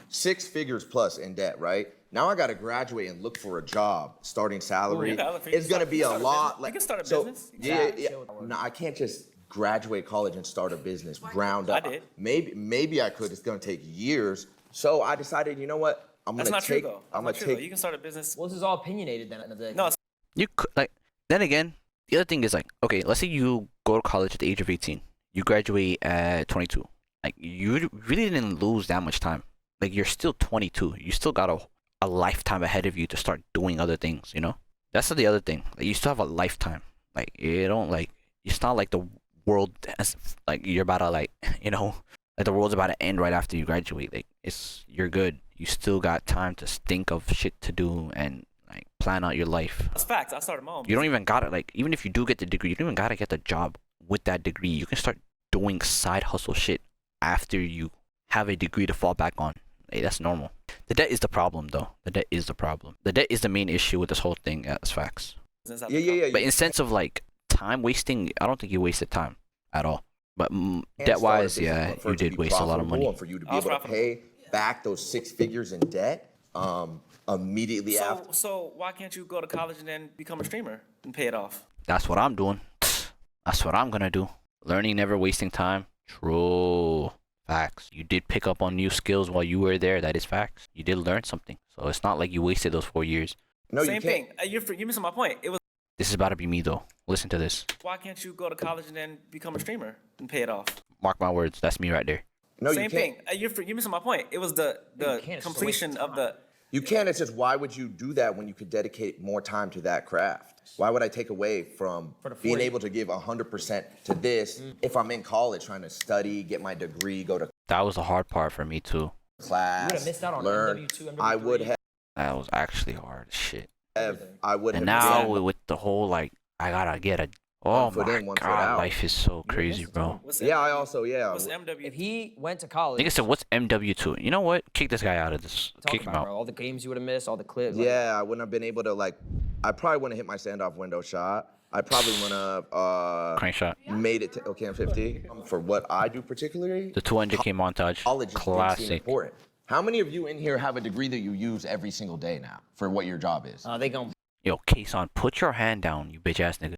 6 figures plus in debt. Right now, I got to graduate and look for a job. Starting salary is going to be a lot.
You can start a
so,
business.
Yeah. No, I can't just graduate college and start a business ground up.
I did.
Maybe I could. It's going to take years. So I decided, you know what? I'm
That's
gonna
not true
take.
though.
I'm
That's not
gonna
true,
take.
though. You can start a business.
Well, this is all opinionated then. At the end of the day.
No, it's
You could, like, then again, the other thing is like, okay, let's say you go to college at the age of 18. You graduate at 22. Like, you really didn't lose that much time. Like, you're still 22. You still got a lifetime ahead of you to start doing other things, you know? That's the other thing. Like, you still have a lifetime. Like, you don't, like, it's not like the world, like, you're about to, like, you know, like, the world's about to end right after you graduate. Like, you're good. you still got time to think of shit to do and like plan out your life.
That's facts. I started my own.
You don't even gotta like, even if you do get the degree, you don't even gotta get the job with that degree. You can start doing side hustle shit after you have a degree to fall back on. Hey, that's normal. The debt is the problem, though. The debt is the problem. The debt is the main issue with this whole thing. Yeah, that's facts.
Yeah.
But in sense of like time wasting, I don't think you wasted time at all. But debt-wise, yeah, you did waste a lot of money.
And for you to be able to pay back those 6 figures in debt immediately after.
So why can't you go to college and then become a streamer and pay it off?
That's what I'm doing. That's what I'm gonna do. Learning, never wasting time. True. Facts. You did pick up on new skills while you were there. That is facts. You did learn something. So it's not like you wasted those 4 years.
No,
Same
you can't.
thing. You're missing my point. It was.
This is about to be me, though. Listen to this.
Why can't you go to college and then become a streamer and pay it off?
Mark my words. That's me right there.
No,
Same
you can't.
thing. You're missing my point. It was the completion of the.
You can't. It's just, why would you do that when you could dedicate more time to that craft? Why would I take away from being able to give 100% to this if I'm in college trying to study, get my degree, go to
That was the hard part for me, too.
You
class,
would have missed out on
learn?
MW2, MW3.
I would have.
That was actually hard as shit.
I would have.
And now with the whole, like, I gotta get a... Oh,
One foot
my
in, one foot
God.
out.
Life is so crazy, bro.
Yeah, I also,
What's MW?
If he went to college,
Nigga said, what's MW2? You know what? Kick this guy out of this.
talk
Kick him
about,
out.
bro, all the games you would have missed, all the clips. like-
Yeah, I wouldn't have been able to, like, I probably wouldn't have hit my standoff window shot. I probably wouldn't have
Crank shot.
made it to OCAM 50. For what I do particularly,
The 200K montage.
college just didn't seem
Classic.
important. How many of you in here have a degree that you use every single day now for what your job is?
They gon'
Yo, Kason, put your hand down, you bitch ass nigga.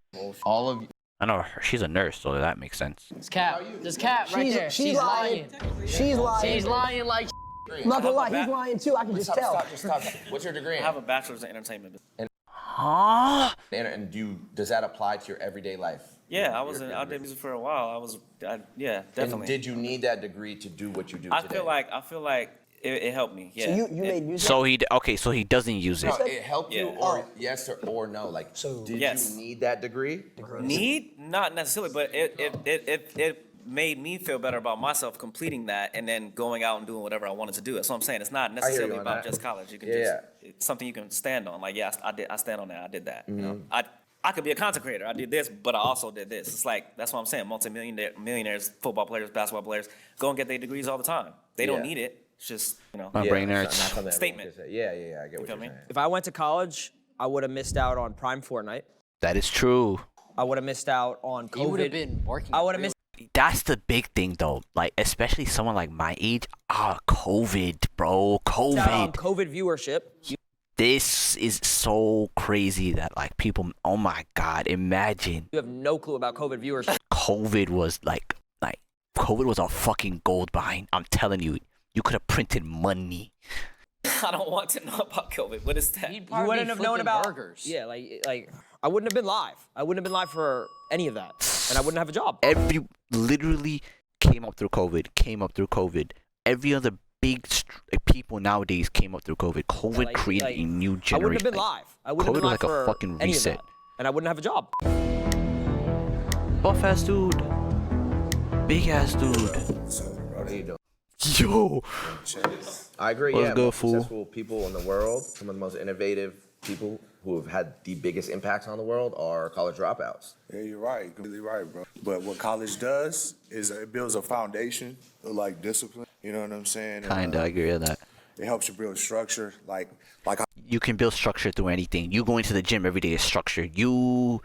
All of you.
I know she's a nurse, so that makes sense.
It's Cap. There's Cap right there.
She's lying. She's lying.
She's lying like.
I'm not gonna lie, he's lying too. I can just tell.
Stop. What's your degree
I
in?
have a bachelor's in entertainment.
Huh?
And does that apply to your everyday life?
Yeah, I did music for a while. Yeah, definitely.
And did you need that degree to do what you do
I
today?
feel like it helped me. Yeah.
So you made music.
So he doesn't use it.
No, it helped you,
Yeah.
or yes or no. Like, did
Yes.
you need that degree?
Need? Not necessarily, but it made me feel better about myself completing that and then going out and doing whatever I wanted to do. That's what I'm saying. It's not necessarily
on
about
that.
just college. You can
Yeah.
it's something you can stand on. Like, yeah, I stand on that. I did that. You know?
Mm-hmm.
I could be a content creator. I did this, but I also did this. It's like, that's what I'm saying. Millionaires, football players, basketball players, go and get their degrees all the time. They don't
Yeah.
need it. It's just,
My brain
it's
hurts.
not something everyone
Statement.
can say. Yeah, I get what
feel
you're
me?
saying.
If I went to college, I would have missed out on Prime Fortnite.
That is true.
I would have missed out on COVID.
You would have been working.
I would have missed.
That's the big thing, though. Like, especially someone like my age. COVID, bro.
out on
COVID.
COVID viewership.
This is so crazy that, like, people, oh my God, imagine.
You have no clue about COVID viewership.
COVID was COVID was a fucking gold mine. I'm telling you, you could have printed money.
I don't want to know about COVID. What is that?
You'd
You
probably
wouldn't
be
have known
flipping
about
burgers.
Yeah, like I wouldn't have been live. I wouldn't have been live for any of that, and I wouldn't have a job.
Literally came up through COVID. Every other big people nowadays came up through COVID. COVID created a new generation.
I wouldn't have been live. I wouldn't have been
COVID was
live
like a
for
fucking
any
reset.
of that, and I wouldn't have a job.
Buff ass dude. Big ass dude.
How you doing?
Yo.
I agree.
What's
Yeah,
good,
most
fool?
successful people in the world, some of the most innovative people who have had the biggest impacts on the world are college dropouts.
Yeah, you're right. Completely right, bro. But what college does is it builds a foundation of like discipline. You know what I'm saying?
Kinda, I agree with that.
It helps you build structure. Like
You can build structure through anything. You going to the gym every day is structure. You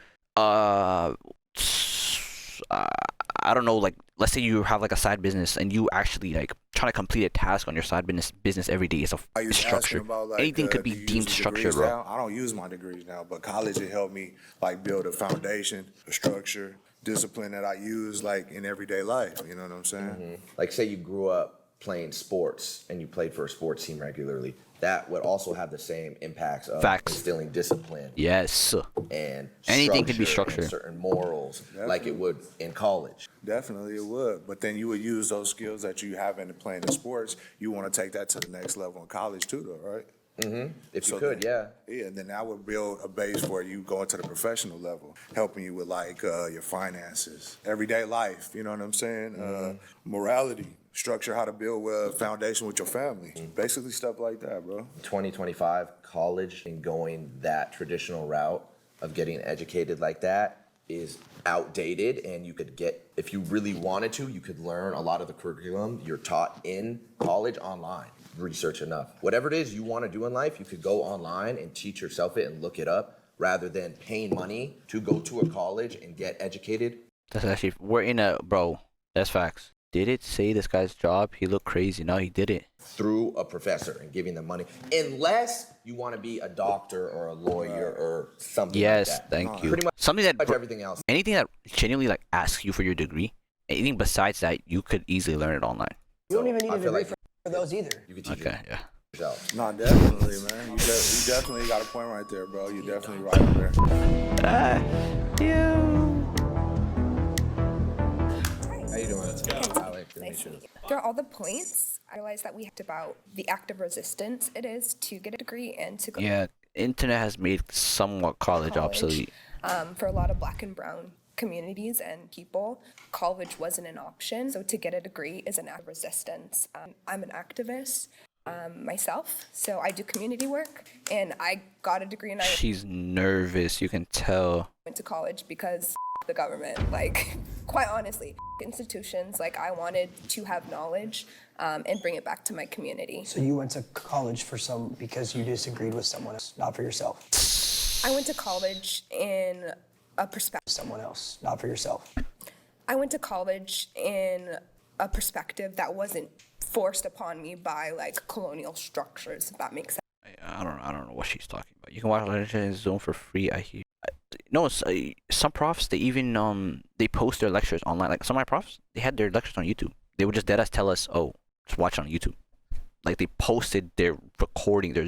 I don't know, like, let's say you have like a side business and you actually like trying to complete a task on your side business every day. It's
I was
structure.
asking about, like,
Anything could
do
be
you
deemed
use the
structure,
degrees
bro.
now? I don't use my degrees now, but college it helped me like build a foundation, a structure, discipline that I use like in everyday life. You know what I'm saying?
Like, say you grew up playing sports and you played for a sports team regularly. That would also have the same impacts of
Facts.
instilling discipline
Yes.
and
Anything could be
and
structure.
certain morals, like it would in college.
Definitely it would. But then you would use those skills that you have in playing the sports. You want to take that to the next level in college too, though, right?
If you could, yeah.
Yeah, and then that would build a base for you going to the professional level, helping you with like your finances, everyday life, you know what I'm saying? Morality, structure how to build a foundation with your family. Basically stuff like that, bro.
2025, college and going that traditional route of getting educated like that is outdated, and you could get, if you really wanted to, you could learn a lot of the curriculum you're taught in college online. Research enough. Whatever it is you want to do in life, you could go online and teach yourself it and look it up rather than paying money to go to a college and get educated.
That's actually, we're in a, bro, that's facts. Did it say this guy's job? He looked crazy. No, he did it.
Through a professor and giving them money. Unless you want to be a doctor or a lawyer or something like that.
Yes, thank you.
Pretty much
Something that,
everything else.
anything that genuinely like asks you for your degree, anything besides that, you could easily learn it online.
You don't even need
I
a
feel
degree
like
for those either.
You could teach
Okay, yeah.
yourself.
No, definitely, man. You definitely got a point right there, bro. You definitely right there.
How you doing? Alex,
Nice to meet you. Through all the points, I realized that we talked about the act of resistance it is to get a degree and to go
Yeah, internet has made somewhat college obsolete.
For a lot of Black and brown communities and people, college wasn't an option. So to get a degree is an act of resistance. I'm an activist myself, so I do community work, and I got a degree and I
She's nervous, you can tell.
went to college because the government, like, quite honestly, institutions, like, I wanted to have knowledge and bring it back to my community.
So you went to college because you disagreed with someone else, not for yourself.
I went to college in a perspective.
Someone else, not for yourself.
I went to college in a perspective that wasn't forced upon me by like colonial structures, if that makes sense.
I don't know what she's talking about. You can watch lectures in Zoom for free. I hear. No, some profs they even they post their lectures online. Like some of my profs, they had their lectures on YouTube. They would just dead us tell us, oh, just watch it on YouTube. Like they posted their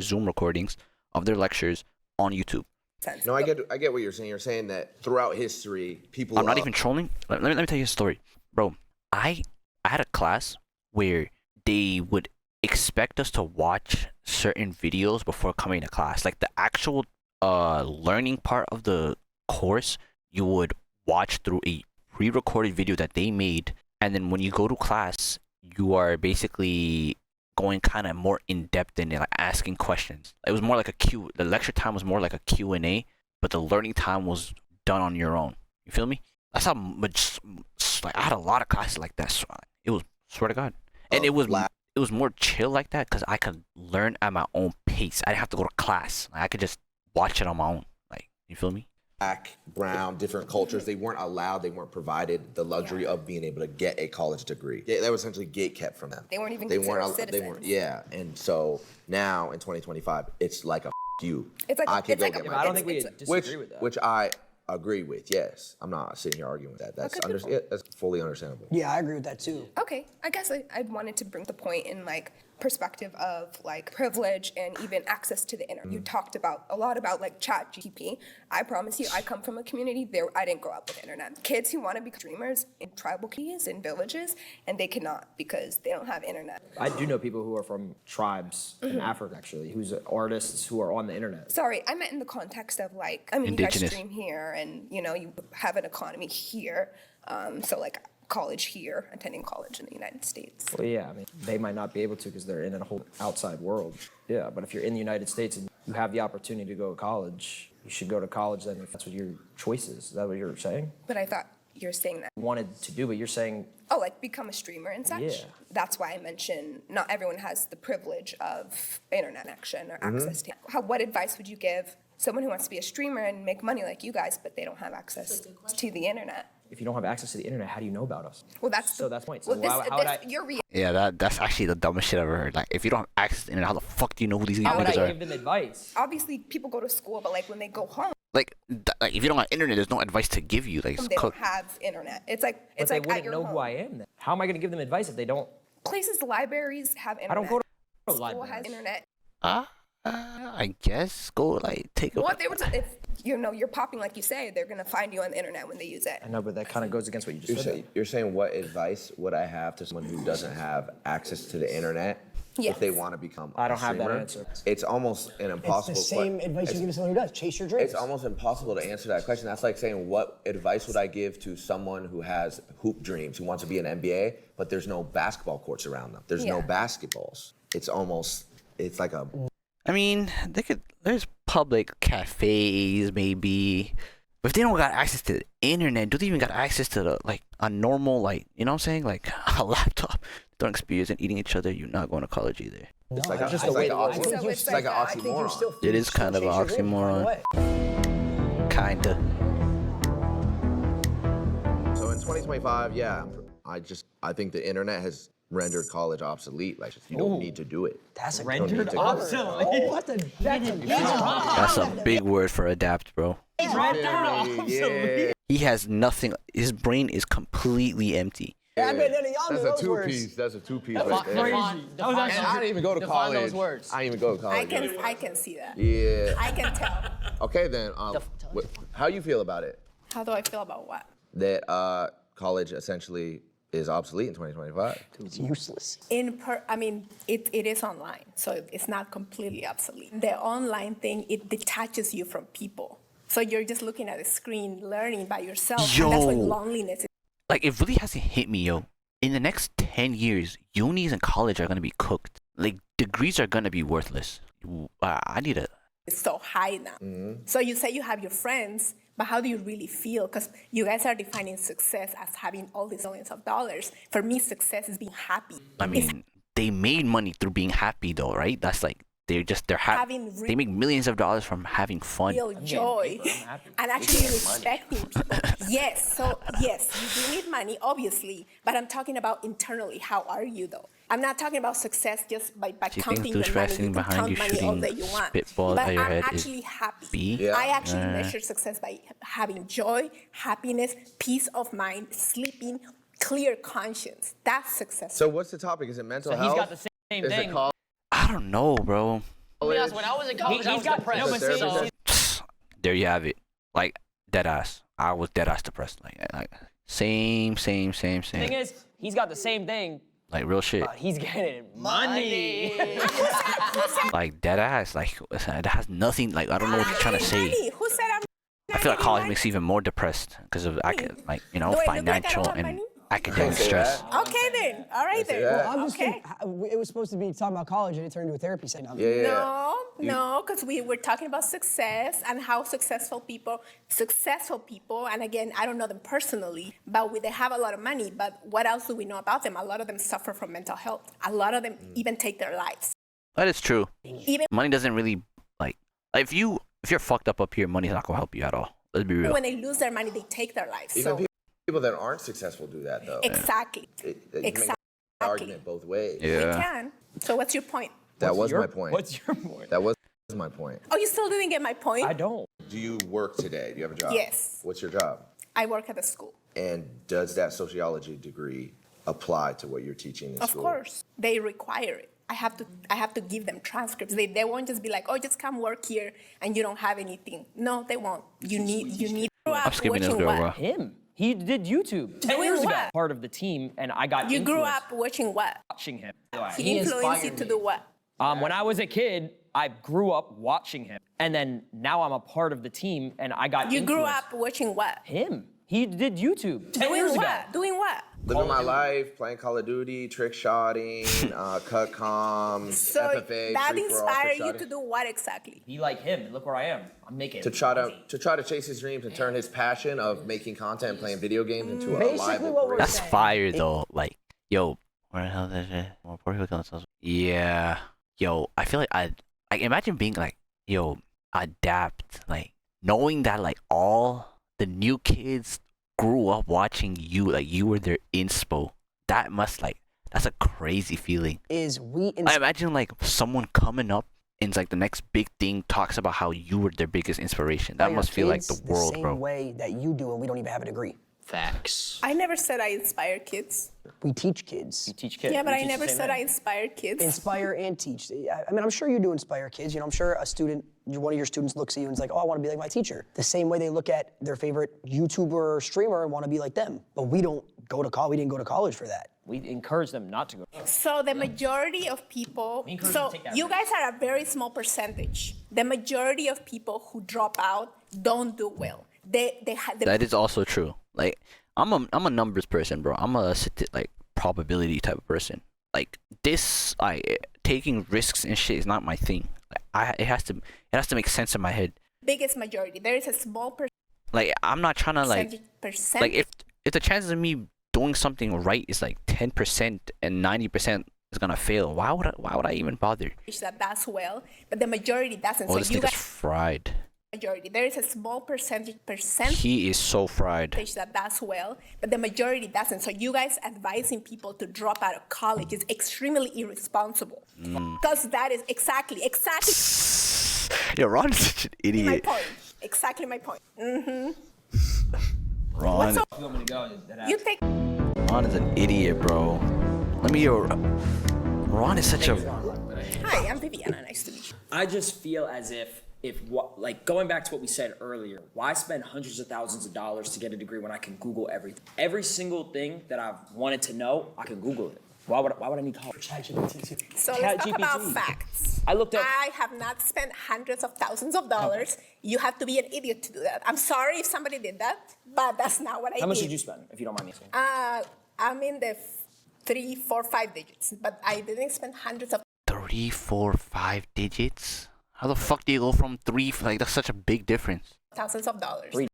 Zoom recordings of their lectures on YouTube.
No, I get what you're saying. You're saying that throughout history, people.
I'm not even trolling. Let me tell you a story, bro. I had a class where they would expect us to watch certain videos before coming to class. Like the actual learning part of the course, you would watch through a pre-recorded video that they made, and then when you go to class, you are basically going kind of more in depth in it, like asking questions. It was more like the lecture time was more like a Q&A, but the learning time was done on your own. You feel me? That's how much, like, I had a lot of classes like that. So it was, swear to God. And it was more chill like that because I could learn at my own pace. I didn't have to go to class. Like, I could just watch it on my own. Like, you feel me?
Black, brown, different cultures, they weren't allowed, they weren't provided the luxury of being able to get a college degree. That was essentially gate kept from them.
They weren't even considered citizens.
Yeah, and so now in 2025, it's like a you.
It's like
I don't think we disagree with that.
Which I agree with. Yes, I'm not sitting here arguing with that. That's that's fully understandable.
Yeah, I agree with that too.
Okay, I guess I wanted to bring the point in like perspective of like privilege and even access to the internet. You talked about a lot about like ChatGPT. I promise you, I come from a community there. I didn't grow up with internet. Kids who want to be streamers in tribal communities in villages, and they cannot because they don't have internet.
I do know people who are from tribes in Africa actually, who's artists who are on the internet.
Sorry, I meant in the context of like, I mean, you guys
Indigenous.
stream here, and you know, you have an economy here. So like college here, attending college in the United States.
Well, yeah, I mean, they might not be able to because they're in a whole outside world. Yeah, but if you're in the United States and you have the opportunity to go to college, you should go to college then if that's what your choice is. Is that what you're saying?
But I thought you're saying that.
Wanted to do, but you're saying...
Oh, like become a streamer and such?
Yeah.
That's why I mentioned not everyone has the privilege of internet connection or access to what advice would you give someone who wants to be a streamer and make money like you guys, but they don't have access to the internet?
If you don't have access to the internet, how do you know about us?
Well, that's
that's the point. So
well,
how would I...
Yeah, that's actually the dumbest shit I've ever heard. Like, if you don't have access to the internet, how the fuck do you know who these
How would
niggas
I
are?
give them advice?
Obviously, people go to school, but like when they go home,
Like, if you don't have internet, there's no advice to give you. Like,
they don't have internet. It's like
But
it's
they
like
wouldn't
at your
know
home.
who I am then. How am I going to give them advice if they don't?
Places, libraries have internet.
I don't go to
School
libraries.
has internet.
I guess go like take a.
What they were, if you know you're popping like you say, they're gonna find you on the internet when they use it.
I know, but that kind of goes against what you just said.
You're saying what advice would I have to someone who doesn't have access to the internet? if they want to become
I don't
a
have that
streamer?
answer.
It's almost an impossible
It's the same advice you give to someone who does. Chase your dreams.
It's almost impossible to answer that question. That's like saying, what advice would I give to someone who has hoop dreams, who wants to be an NBA, but there's no basketball courts around them? There's no basketballs. It's like a...
I mean, there's public cafes maybe, but if they don't got access to the internet, do they even got access to a normal, you know what I'm saying, like a laptop? Don't experience and eating each other, you're not going to college either.
It's like an oxymoron.
It is kind of an oxymoron. Kinda.
So in 2025, yeah, I think the internet has rendered college obsolete. Like, you don't need to do it.
That's a
rendered obsolete. Oh,
That's a big word for adapt, bro.
Rendered obsolete.
He has nothing. His brain is completely empty.
I bet none of y'all
That's
know
a
those words.
two-piece. That's a two-piece
That's
right there.
crazy.
And I didn't even go to college.
Those words.
I didn't even go to college.
I can see that.
Yeah.
I can tell.
Okay then. How you feel about it?
How do I feel about what?
That college essentially is obsolete in 2025.
It's useless.
It is online, so it's not completely obsolete. The online thing, it detaches you from people. So you're just looking at a screen, learning by yourself, and that's what loneliness is.
Like, it really hasn't hit me, yo. In the next 10 years, unis and college are going to be cooked. Like, degrees are going to be worthless. I need a...
It's so high now. So you say you have your friends, but how do you really feel? Because you guys are defining success as having all these millions of dollars. For me, success is being happy.
I mean, they made money through being happy, though, right? That's like, they're happy. They make millions of dollars from having fun.
Real joy and actually respecting people. Yes, you do need money, obviously, but I'm talking about internally. How are you, though? I'm not talking about success just by counting your money. You can count money all that you want.
Spitball
but
at your
I'm
head
actually happy.
B?
I actually measure success by having joy, happiness, peace of mind, sleeping, clear conscience. That's success.
So what's the topic? Is it mental health?
He's got the same
Is
thing.
it college?
I don't know, bro.
When I was in college, I was depressed.
There you have it. Like, dead ass. I was dead ass depressed. Like same.
Thing is, he's got the same thing.
Like, real shit.
He's getting money.
Like, dead ass. Like, that has nothing. Like, I don't know what you're trying to say.
Who said I'm
I feel like college makes you even more depressed because of financial and academic stress.
Okay then. All right then.
Well, I'm just kidding. It was supposed to be talking about college and it turned into a therapy segment.
No, because we were talking about success and how successful people, and again, I don't know them personally, but they have a lot of money, but what else do we know about them? A lot of them suffer from mental health. A lot of them even take their lives.
That is true.
Even
money doesn't really, if you're fucked up here, money's not gonna help you at all. Let's be real.
when they lose their money, they take their lives.
Even people that aren't successful do that, though.
Exactly.
You make an argument both ways.
Yeah.
We can. So what's your point?
That was my point.
What's your point?
That was my point.
Oh, you still didn't get my point?
I don't.
Do you work today? Do you have a job?
Yes.
What's your job?
I work at a school.
And does that sociology degree apply to what you're teaching in school?
Of course. They require it. I have to give them transcripts. They won't just be like, oh, just come work here and you don't have anything. No, they won't. You need
I'm skipping this girl, bro.
Him. He did YouTube 10 years ago. Part of the team, and I got
You grew
influenced
up watching what?
watching him.
He influenced you to do what?
When I was a kid, I grew up watching him, and then now I'm a part of the team, and I got
You grew
influenced.
up watching what?
Him. He did YouTube 10 years ago.
Doing what?
Living my life, playing Call of Duty, trick shotting, cut comms,
So
FFA,
that
free-for-all,
inspired
trick
you
shotting.
to do what exactly?
Be like him, and look where I am. I'm making
To try to chase his dreams and turn his passion of making content and playing video games into a
Basically
live
what we're
career.
That's fire, though. Like, yo, where the hell is that shit? More Puerto Rico consoles. Yeah. Yo, I feel like I imagine being like, yo, adapt. Like, knowing that, like, all the new kids grew up watching you, like, you were their inspo. That must, that's a crazy feeling. I imagine, like, someone coming up and, like, the next big thing talks about how you were their biggest inspiration. That must feel like the world,
the
bro.
same way that you do, and we don't even have a degree.
Facts.
I never said I inspire kids.
We teach kids.
You teach kids.
Yeah, but
You
I
teach the
never
same
said
thing.
I inspired kids.
Inspire and teach. I mean, I'm sure you do inspire kids. You know, I'm sure a student, one of your students looks at you and is like, oh, I want to be like my teacher. The same way they look at their favorite YouTuber or streamer and want to be like them. But we don't go to college. We didn't go to college for that.
We encourage them not to go.
So the majority of people,
encourage
so
them to take that
you
risk.
guys are a very small percentage. The majority of people who drop out don't do well.
That is also true. Like I'm a numbers person, bro. I'm a like probability type of person. Like this, taking risks and shit is not my thing. Like, it has to make sense in my head.
biggest majority. There is a small
Like I'm not trying to like
percentage.
if the chances of me doing something right is like 10% and 90% is gonna fail, why would I even bother?
That does well, but the majority doesn't.
Oh,
So
this
you
nigga's
guys
fried.
majority. There is a small percentage
He is so fried.
that does well, but the majority doesn't. So you guys advising people to drop out of college is extremely irresponsible. Because that is exactly
Yo, Ron is such an
my
idiot.
point. Exactly my point.
Ron,
You take
Ron is an idiot, bro. Let me Ron is such a.
Hi, I'm Viviana. Nice to meet you.
I just feel as if like going back to what we said earlier, why spend hundreds of thousands of dollars to get a degree when I can Google everything? Every single thing that I've wanted to know, I can Google it. Why would I need college?
So let's talk about facts.
I looked up.
I have not spent hundreds of thousands of dollars. You have to be an idiot to do that. I'm sorry if somebody did that, but that's not what I did.
How much did you spend, if you don't mind me asking?
I'm in the 3, 4, 5 digits, but I didn't spend hundreds of
3, 4, 5 digits? How the fuck do you go from 3? Like that's such a big difference.
thousands of dollars.
Wait,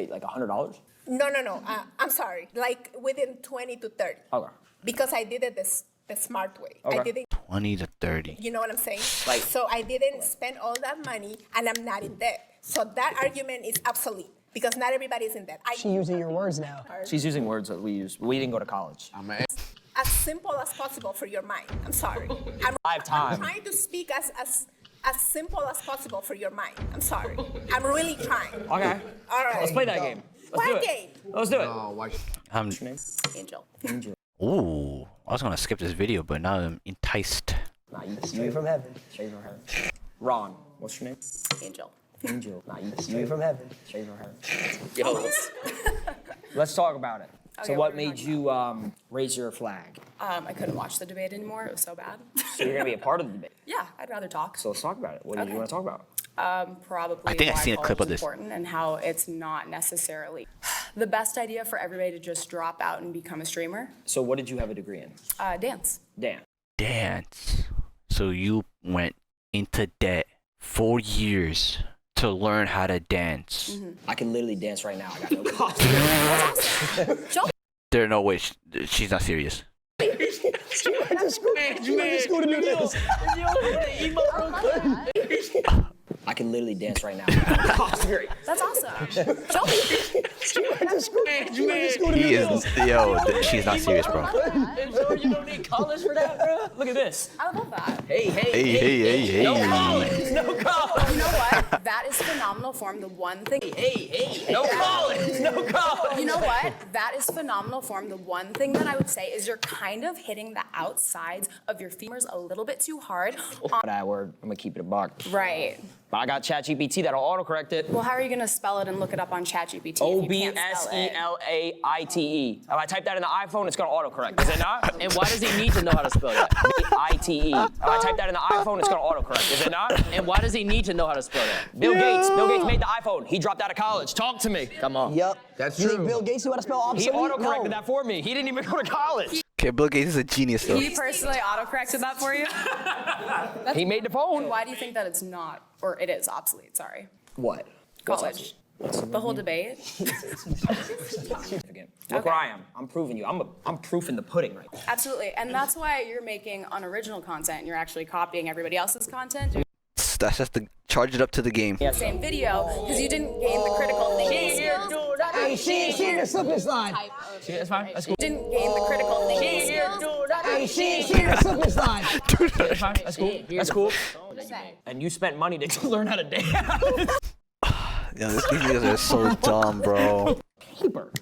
like $100?
No. I'm sorry. Like within 20 to 30.
Okay.
Because I did it the smart way. I
Okay.
didn't.
20 to 30.
You know what I'm saying?
Like-
So I didn't spend all that money, and I'm not in debt. So that argument is obsolete because not everybody's in debt.
She using your words now.
She's using words that we use. We didn't go to college.
As simple as possible for your mind. I'm sorry.
I have time.
I'm trying to speak as simple as possible for your mind. I'm sorry. I'm really trying.
Okay.
All right.
Let's play that game. Let's do
What
it.
game?
Let's do it.
Angel.
Ooh, I was gonna skip this video, but now I'm enticed.
Straight from heaven.
Straight from heaven. Ron, what's your name?
Angel.
Angel.
Straight from heaven.
Straight from heaven. Yo. Let's talk about it. So
Okay,
what
what are we
made you raise your flag?
I couldn't watch the debate anymore. It was so bad.
So you're gonna be a part of the debate.
Yeah, I'd rather talk.
So let's talk about it. What do you want to talk about?
Probably
I think I've
why
seen a clip
college
of
is
this.
important and how it's not necessarily the best idea for everybody to just drop out and become a streamer.
So what did you have a degree in?
Dance.
Dance. So you went into debt 4 years to learn how to dance.
I can literally dance right now. I got no costume.
There's no way she's not serious.
She went to school to do this.
I can literally dance right now.
That's awesome.
She went to school to
He
do
is,
this.
she's not serious, bro.
You don't need college for that, bro. Look at this.
I love that.
Hey.
No college. No college.
You know what? That is phenomenal form. The one thing.
No college. No college.
You know what? That is phenomenal form. The one thing that I would say is you're kind of hitting the outsides of your femurs a little bit too hard.
That word. I'm gonna keep it a buck.
Right.
But I got ChatGPT that'll autocorrect it.
Well, how are you going to spell it and look it up on ChatGPT?
OBSELAITE. If I type that in the iPhone, it's gonna autocorrect. Is it not?
And why does he need to know how to spell that?
ITE. If I type that in the iPhone, it's gonna autocorrect. Is it not?
And why does he need to know how to spell that?
Bill Gates. Bill Gates made the iPhone. He dropped out of college. Talk to me.
Come on.
Yep.
That's
You think
true.
Bill Gates knew how to spell
He
obsolete?
autocorrected
No.
that for me. He didn't even go to college.
Okay, Bill Gates is a genius, though.
He personally autocorrected that for you?
He made the phone.
Why do you think that it's not, or it is obsolete, sorry?
What?
College. The whole debate?
Look where I am. I'm proving you. I'm proof in the pudding right now.
Absolutely, and that's why you're making unoriginal content and you're actually copying everybody else's content.
That's just to charge it up to the game.
The same video, because you didn't gain the critical thinking skills.
Hey, she in the slip this line.
That's fine. That's cool.
You didn't gain the critical thinking skills.
Hey, she in the slip this line.
That's fine. That's cool. That's cool. And you spent money to learn how to dance.
Yo, these niggas are so dumb, bro.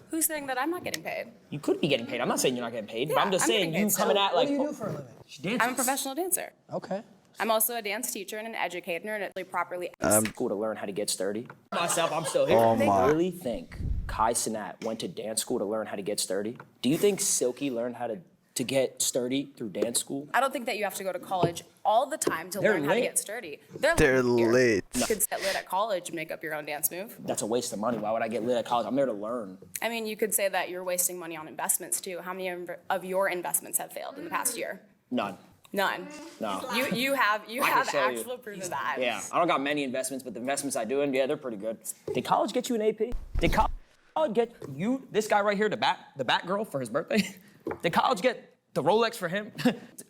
Who's saying that I'm not getting paid?
You could be getting paid. I'm not saying you're not getting paid, but
Yeah,
I'm just
I'm
saying
getting
you
paid.
coming at like.
What do you do for a living?
She dances.
I'm a professional dancer.
Okay.
I'm also a dance teacher and an educator, and it's really properly.
School to learn how to get sturdy. Myself, I'm still here.
Oh
They
my.
really think Kai Cenat went to dance school to learn how to get sturdy? Do you think Silky learned how to
to get sturdy through dance school?
I don't think that you have to go to college all the time to
They're
learn how to
lit.
get sturdy.
They're lit.
You could get lit at college and make up your own dance move.
That's a waste of money. Why would I get lit at college? I'm there to learn.
I mean, you could say that you're wasting money on investments too. How many of your investments have failed in the past year?
None.
None.
No.
You have
I can show you.
actual proof of that.
Yeah, I don't got many investments, but the investments I do, and yeah, they're pretty good. Did college get you an AP? Did college get you, this guy right here, the bat girl for his birthday? Did college get the Rolex for him?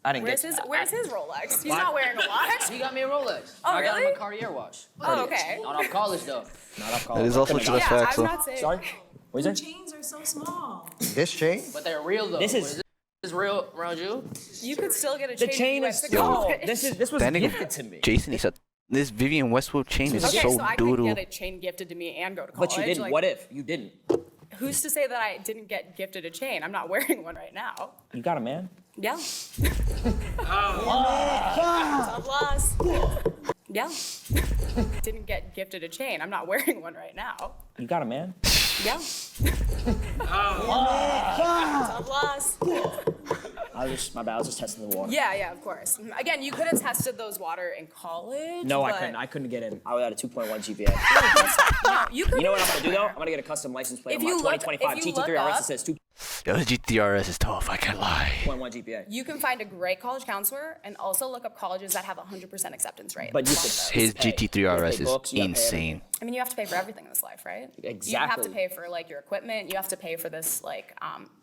I didn't
Where's
get
his Rolex? He's
What?
not wearing a watch.
He got me a Rolex.
Oh,
I got him
really?
a Cartier watch.
Oh, okay.
Not off college though.
Not off college.
That is also true
Yeah,
facts,
I'm
though.
not saying.
Sorry? What is it?
Chains are so small.
This chain?
But they're real though.
This is-
This is real around you.
You could still get a
The
chain.
chain
if
is,
you went to
no,
college.
this was
That nigga,
gifted to me.
Jason, he said, this Vivian Westwood chain is
Okay,
so
so I could
doodle.
get a chain gifted to me and go to college.
But you didn't.
Like,
What if you didn't?
Who's to say that I didn't get gifted a chain? I'm not wearing one right now.
You got a man?
Yeah. Applause. Yeah. Didn't get gifted a chain. I'm not wearing one right now.
You got a man?
Yeah. Applause.
My bad, I was just testing the water.
Yeah, of course. Again, you could have tested those water in college.
No, I
but-
couldn't. I couldn't get in. I was at a 2.1 GPA.
No, you could.
You know what I'm gonna do though? I'm gonna get a custom license plate
If
on my
you look-
2025
if you
GT3
look
RS
up-
that says 2.1
Yo, this GTRS is tough, I can't lie.
GPA.
You can find a great college counselor and also look up colleges that have 100% acceptance rate.
But you
Among
could-
those.
His GT3RS
pay
is
books, you gotta pay
insane.
I mean, you have to pay for everything in this life, right? You have
Exactly.
to pay for like your equipment. You have to pay for this like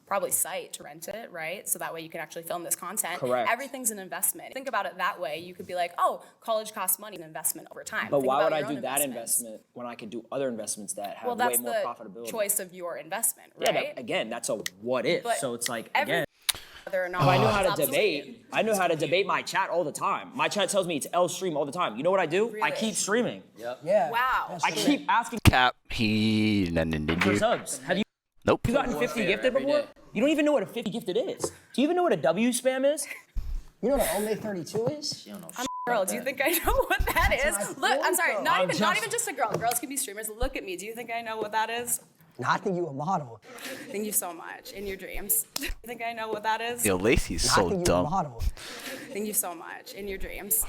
probably site to rent it, right? So that way you can actually film this content.
Correct.
Everything's an investment. Think about it that way. You could be like, oh, college costs money, an investment over time.
But
Think
why
about
would I
your
do
own
that
investments.
investment when I could do other investments that have
Well,
way
that's
more
the
profitability?
choice of your investment,
Yeah,
right?
but again, that's a what if.
But
So it's like
every-
again.
Whether or not
If I knew how
it's
to
obsolete.
debate, I knew how to debate my chat all the time. My chat tells me it's L stream all the time. You know what I do? I
Really?
keep streaming.
Yeah.
Wow.
I keep asking
Cap,
for subs. Have you
Nope.
gotten 50 gifted before? You don't even know what a 50 gifted is. Do you even know what a W spam is?
You know what an Omni 32 is?
I'm a girl. Do you think I know what that is?
my
Look, I'm
point,
sorry.
though.
Not
I'm
even
just-
just a girl. Girls can be streamers. Look at me. Do you think I know what that is?
No, I think you a model.
Thank you so much. In your dreams. You think I know what that is?
Yo, Lacey's
I
so
think you a
dumb.
model.
Thank you so much. In your dreams.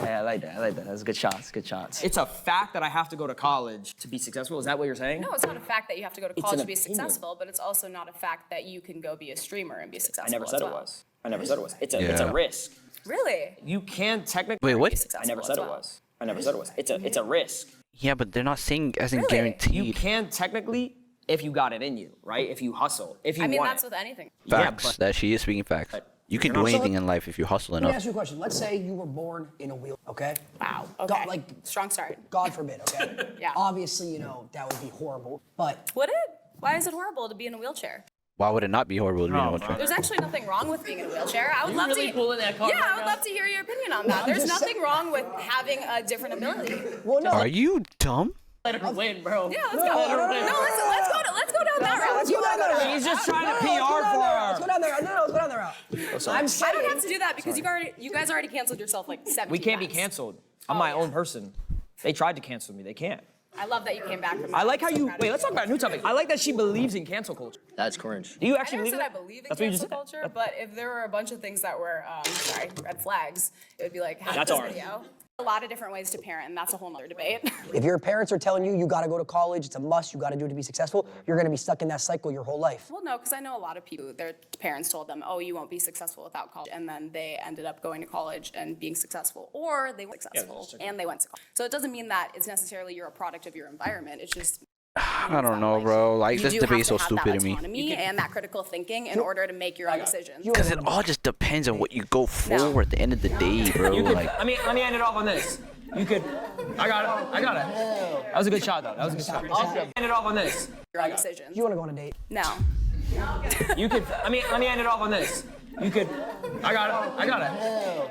Yeah, I like that. I like that. That's good shots. Good shots. It's a fact that I have to go to college to be successful. Is that what you're saying?
No, it's not a fact that you have to go to
It's
college
an
to be
opinion.
successful, but it's also not a fact that you can go be a streamer and be
I
successful.
never
as
said it
well.
was. I never said it was. It's a
Yeah.
risk.
Really?
You can technically.
Wait, what?
I never said it was. I never said it was. It's a risk.
Yeah, but they're not saying as in
Really?
guaranteed.
You can technically if you got it in you, right? If you hustle, if you
I mean,
want
that's
it.
with anything.
Facts.
Yeah, but
That she is speaking facts. You can
you're
do
not-
anything in life if you hustle
Let me
enough.
ask you a question. Let's say you were born in a wheel, okay?
Wow. Okay.
God, like,
Strong start.
God forbid, okay?
Yeah.
Obviously, you know, that would be horrible, but
Would it? Why is it horrible to be in a wheelchair?
Why would it not be horrible to be in a wheelchair?
There's actually nothing wrong with being in a wheelchair. I would
You
love
really
to.
pulling that card
Yeah,
right
I would
now?
love to hear your opinion on that.
I'm
There's
just
nothing wrong with having a different ability.
well, no.
Are you dumb?
Let her win, bro.
Yeah, let's go. No, let's go down that route.
Let's go down that route.
She's just trying to
No,
PR
let's go down
for
there.
her.
Let's go down there. No, let's go down that route. I'm
I
saying,
don't have to do that because you guys already canceled yourself like 17
We can't be
times.
canceled. I'm my own person. They tried to cancel me. They can't.
I love that you came back from that.
I like how
I'm so
you.
proud of
Wait, let's talk about a new topic. I like that she believes in cancel culture.
That's cringe.
Do you
I
actually
never
believe
said
in
I
that?
believe in
That's what you
cancel
just said.
culture, but if there were a bunch of things that were, red flags, it would be like,
That's
this
all right.
video. A lot of different ways to parent, and that's a whole nother debate.
if your parents are telling you got to go to college, it's a must, you got to do it to be successful, you're going to be stuck in that cycle your whole life.
Well, no, because I know a lot of people, their parents told them, oh, you won't be successful without college. And then they ended up going to college and being successful. Or they were successful and they went to college. So it doesn't mean that it's necessarily you're a product of your environment. It's just
I don't know, bro. Like,
you
this
do
debate
have
is so
to have
stupid
that
to me.
autonomy and that critical thinking in order to make your own decisions.
Because it all just depends on what you go for at the end of the day, bro.
You could,
Like,
let me end it off on this. You could. I got it. That was a good shot, though. That was a good shot. End it off on this.
Your own decisions.
You want to go on a date?
No.
You could. Let me end it off on this. You could. I got it.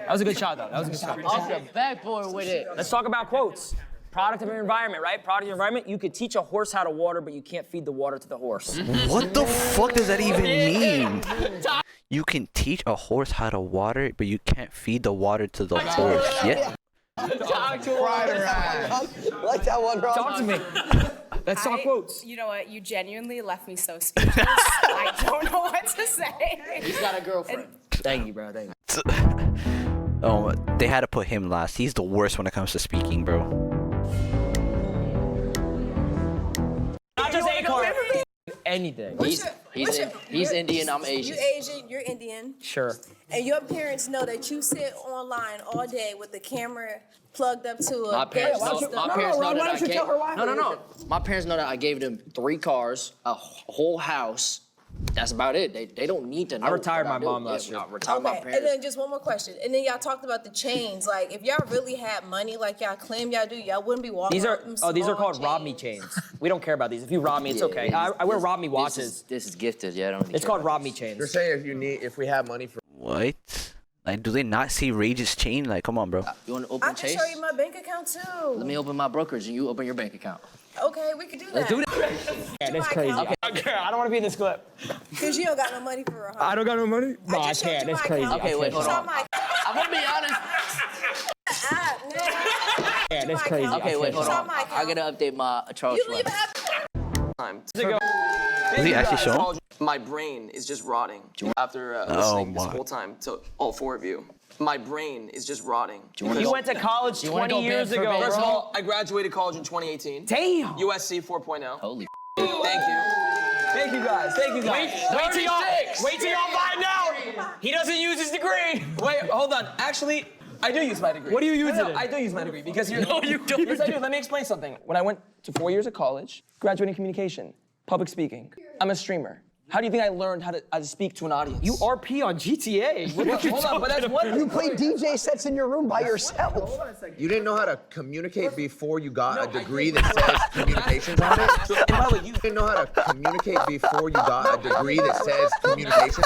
That was a good shot, though. That was a good shot.
Off the backboard with it.
Let's talk about quotes. Product of your environment, right? Product of your environment. You could teach a horse how to water, but you can't feed the water to the horse.
what the fuck does that even mean? You can teach a horse how to water, but you can't feed the water to the horse. Yeah.
Like that one, bro.
Talk to me.
Let's talk quotes.
You know what? You genuinely left me so speechless. I don't know what to say.
He's got a girlfriend.
Thank you, bro. Thank you.
Oh, they had to put him last. He's the worst when it comes to speaking, bro.
Not just Acorn. Anything.
He's Indian, I'm Asian.
You Asian, you're Indian.
Sure.
And your parents know that you sit online all day with the camera plugged up to a
My parents know, my parents know that
why don't you tell her why?
No. My parents know that I gave them 3 cars, a whole house. That's about it. They don't need to know.
I retired
what
my
I
mom
do.
last year.
I retired my
Okay,
parents.
and then just one more question. And then y'all talked about the chains. Like, if y'all really had money like y'all claim y'all do, y'all wouldn't be walking
These are
around with them
these are
small
called rob me chains. We don't care about these. If you rob me, it's okay. I wear rob me watches.
This is gifted. Yeah, I don't.
It's called rob me chains.
You're saying if we have money for
What? Like, do they not see Rage's chain? Like, come on, bro.
You want to open
I can
Chase?
show you my bank account too.
Let me open my brokerage and you open your bank account.
Okay, we can do that.
Let's do that. Yeah, that's crazy.
account.
Okay, I don't want to be in this clip.
Because you don't got no money for a
I don't got no money. No, I
just showed
can't.
you
That's
my
crazy.
account.
Okay, wait, hold
Show
on.
my
I'm gonna be honest.
Yeah, that's crazy.
Okay, wait, hold
Show
on.
my
I gotta update my Charles
You don't even
Schwab.
have
Time.
Does he actually show him?
My brain is just rotting after
Oh,
listening this
my.
whole time to all 4 of you. My brain is just rotting.
You went to college
You wanna
20
go
years
bed for
ago,
bed?
First of
bro.
all, I graduated college in 2018.
Damn.
USC 4.0.
Holy.
Thank you. Thank you guys. Thank you guys.
Wait till y'all find out. He doesn't use his degree.
Wait, hold on. Actually, I do use my degree.
What do you use it in?
I do use my degree because you're.
No, you don't.
Yes, I do. Let me explain something. When I went to 4 years of college, graduating communication, public speaking. I'm a streamer. How do you think I learned how to speak to an audience?
You RP on GTA. What
Well,
are you
hold on, but that's
talking
what
about?
You play DJ sets in your room by yourself.
you didn't know how to communicate before you got a degree that says communications on it.
And by the way, you
didn't know how to communicate before you got a degree that says communications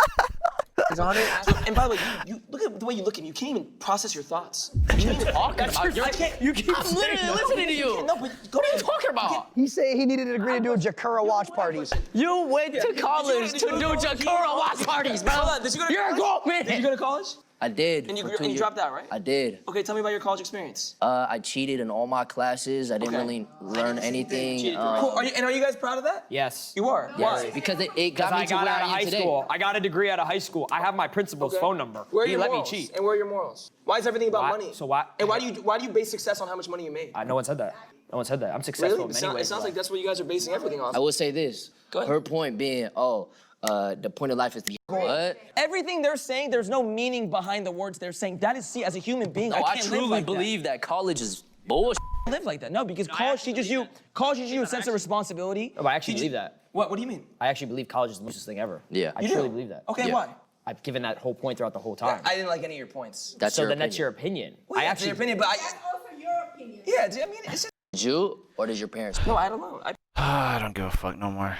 on it.
And by the way, you look at the way you look at me. You can't even process your thoughts. You can't even talk about it.
You keep
I'm
saying
literally
that.
listening to you.
No, but go
What are you talking about?
He said he needed a degree to do Jakura watch parties.
You went to college to do Jakura watch parties, bro.
Hold on, did you go to
You're a
college?
grown man.
Did you go to college?
I did.
And you,
for
and
2
you
years.
dropped out, right?
I did.
Okay, tell me about your college experience.
I cheated in all my classes. I didn't
Okay.
really learn anything.
Cool. Are you guys proud of that?
Yes.
You are.
Yes,
Why?
because it got
Because
me
I
to
got
where
out of
I am
high
today.
school. I got a degree out of high school. I have my principal's
Okay.
phone number.
Where are
He
your
let
morals?
me cheat.
And where are your morals? Why is everything about
Why-
money?
so why-
And why do you base success on how much money you make?
No one said that. No one said that. I'm successful
Really?
in many
It
ways.
sounds
in
like that's what you guys are basing everything on.
I will say this.
Go ahead.
Her point being, the point of life is to get what?
Everything they're saying, there's no meaning behind the words they're saying. That is, see, as a human being,
No,
I
I
can't
truly
live like
believe that college is bullshit.
that. Live like that. No, because college teaches you a sense of responsibility.
No, but I actually believe that.
What do you mean?
I actually believe college is the loosest thing ever.
Yeah.
I
You
truly
do?
believe that.
Okay,
Yeah.
why?
I've given that whole point throughout the whole time.
I didn't like any of your points.
That's
so
your
then that's
opinion.
your opinion.
Well, yeah,
I
it's your
actually.
opinion, but yeah, I mean, it's just.
Did you or does your parents?
No, I don't know.
I don't give a fuck no more.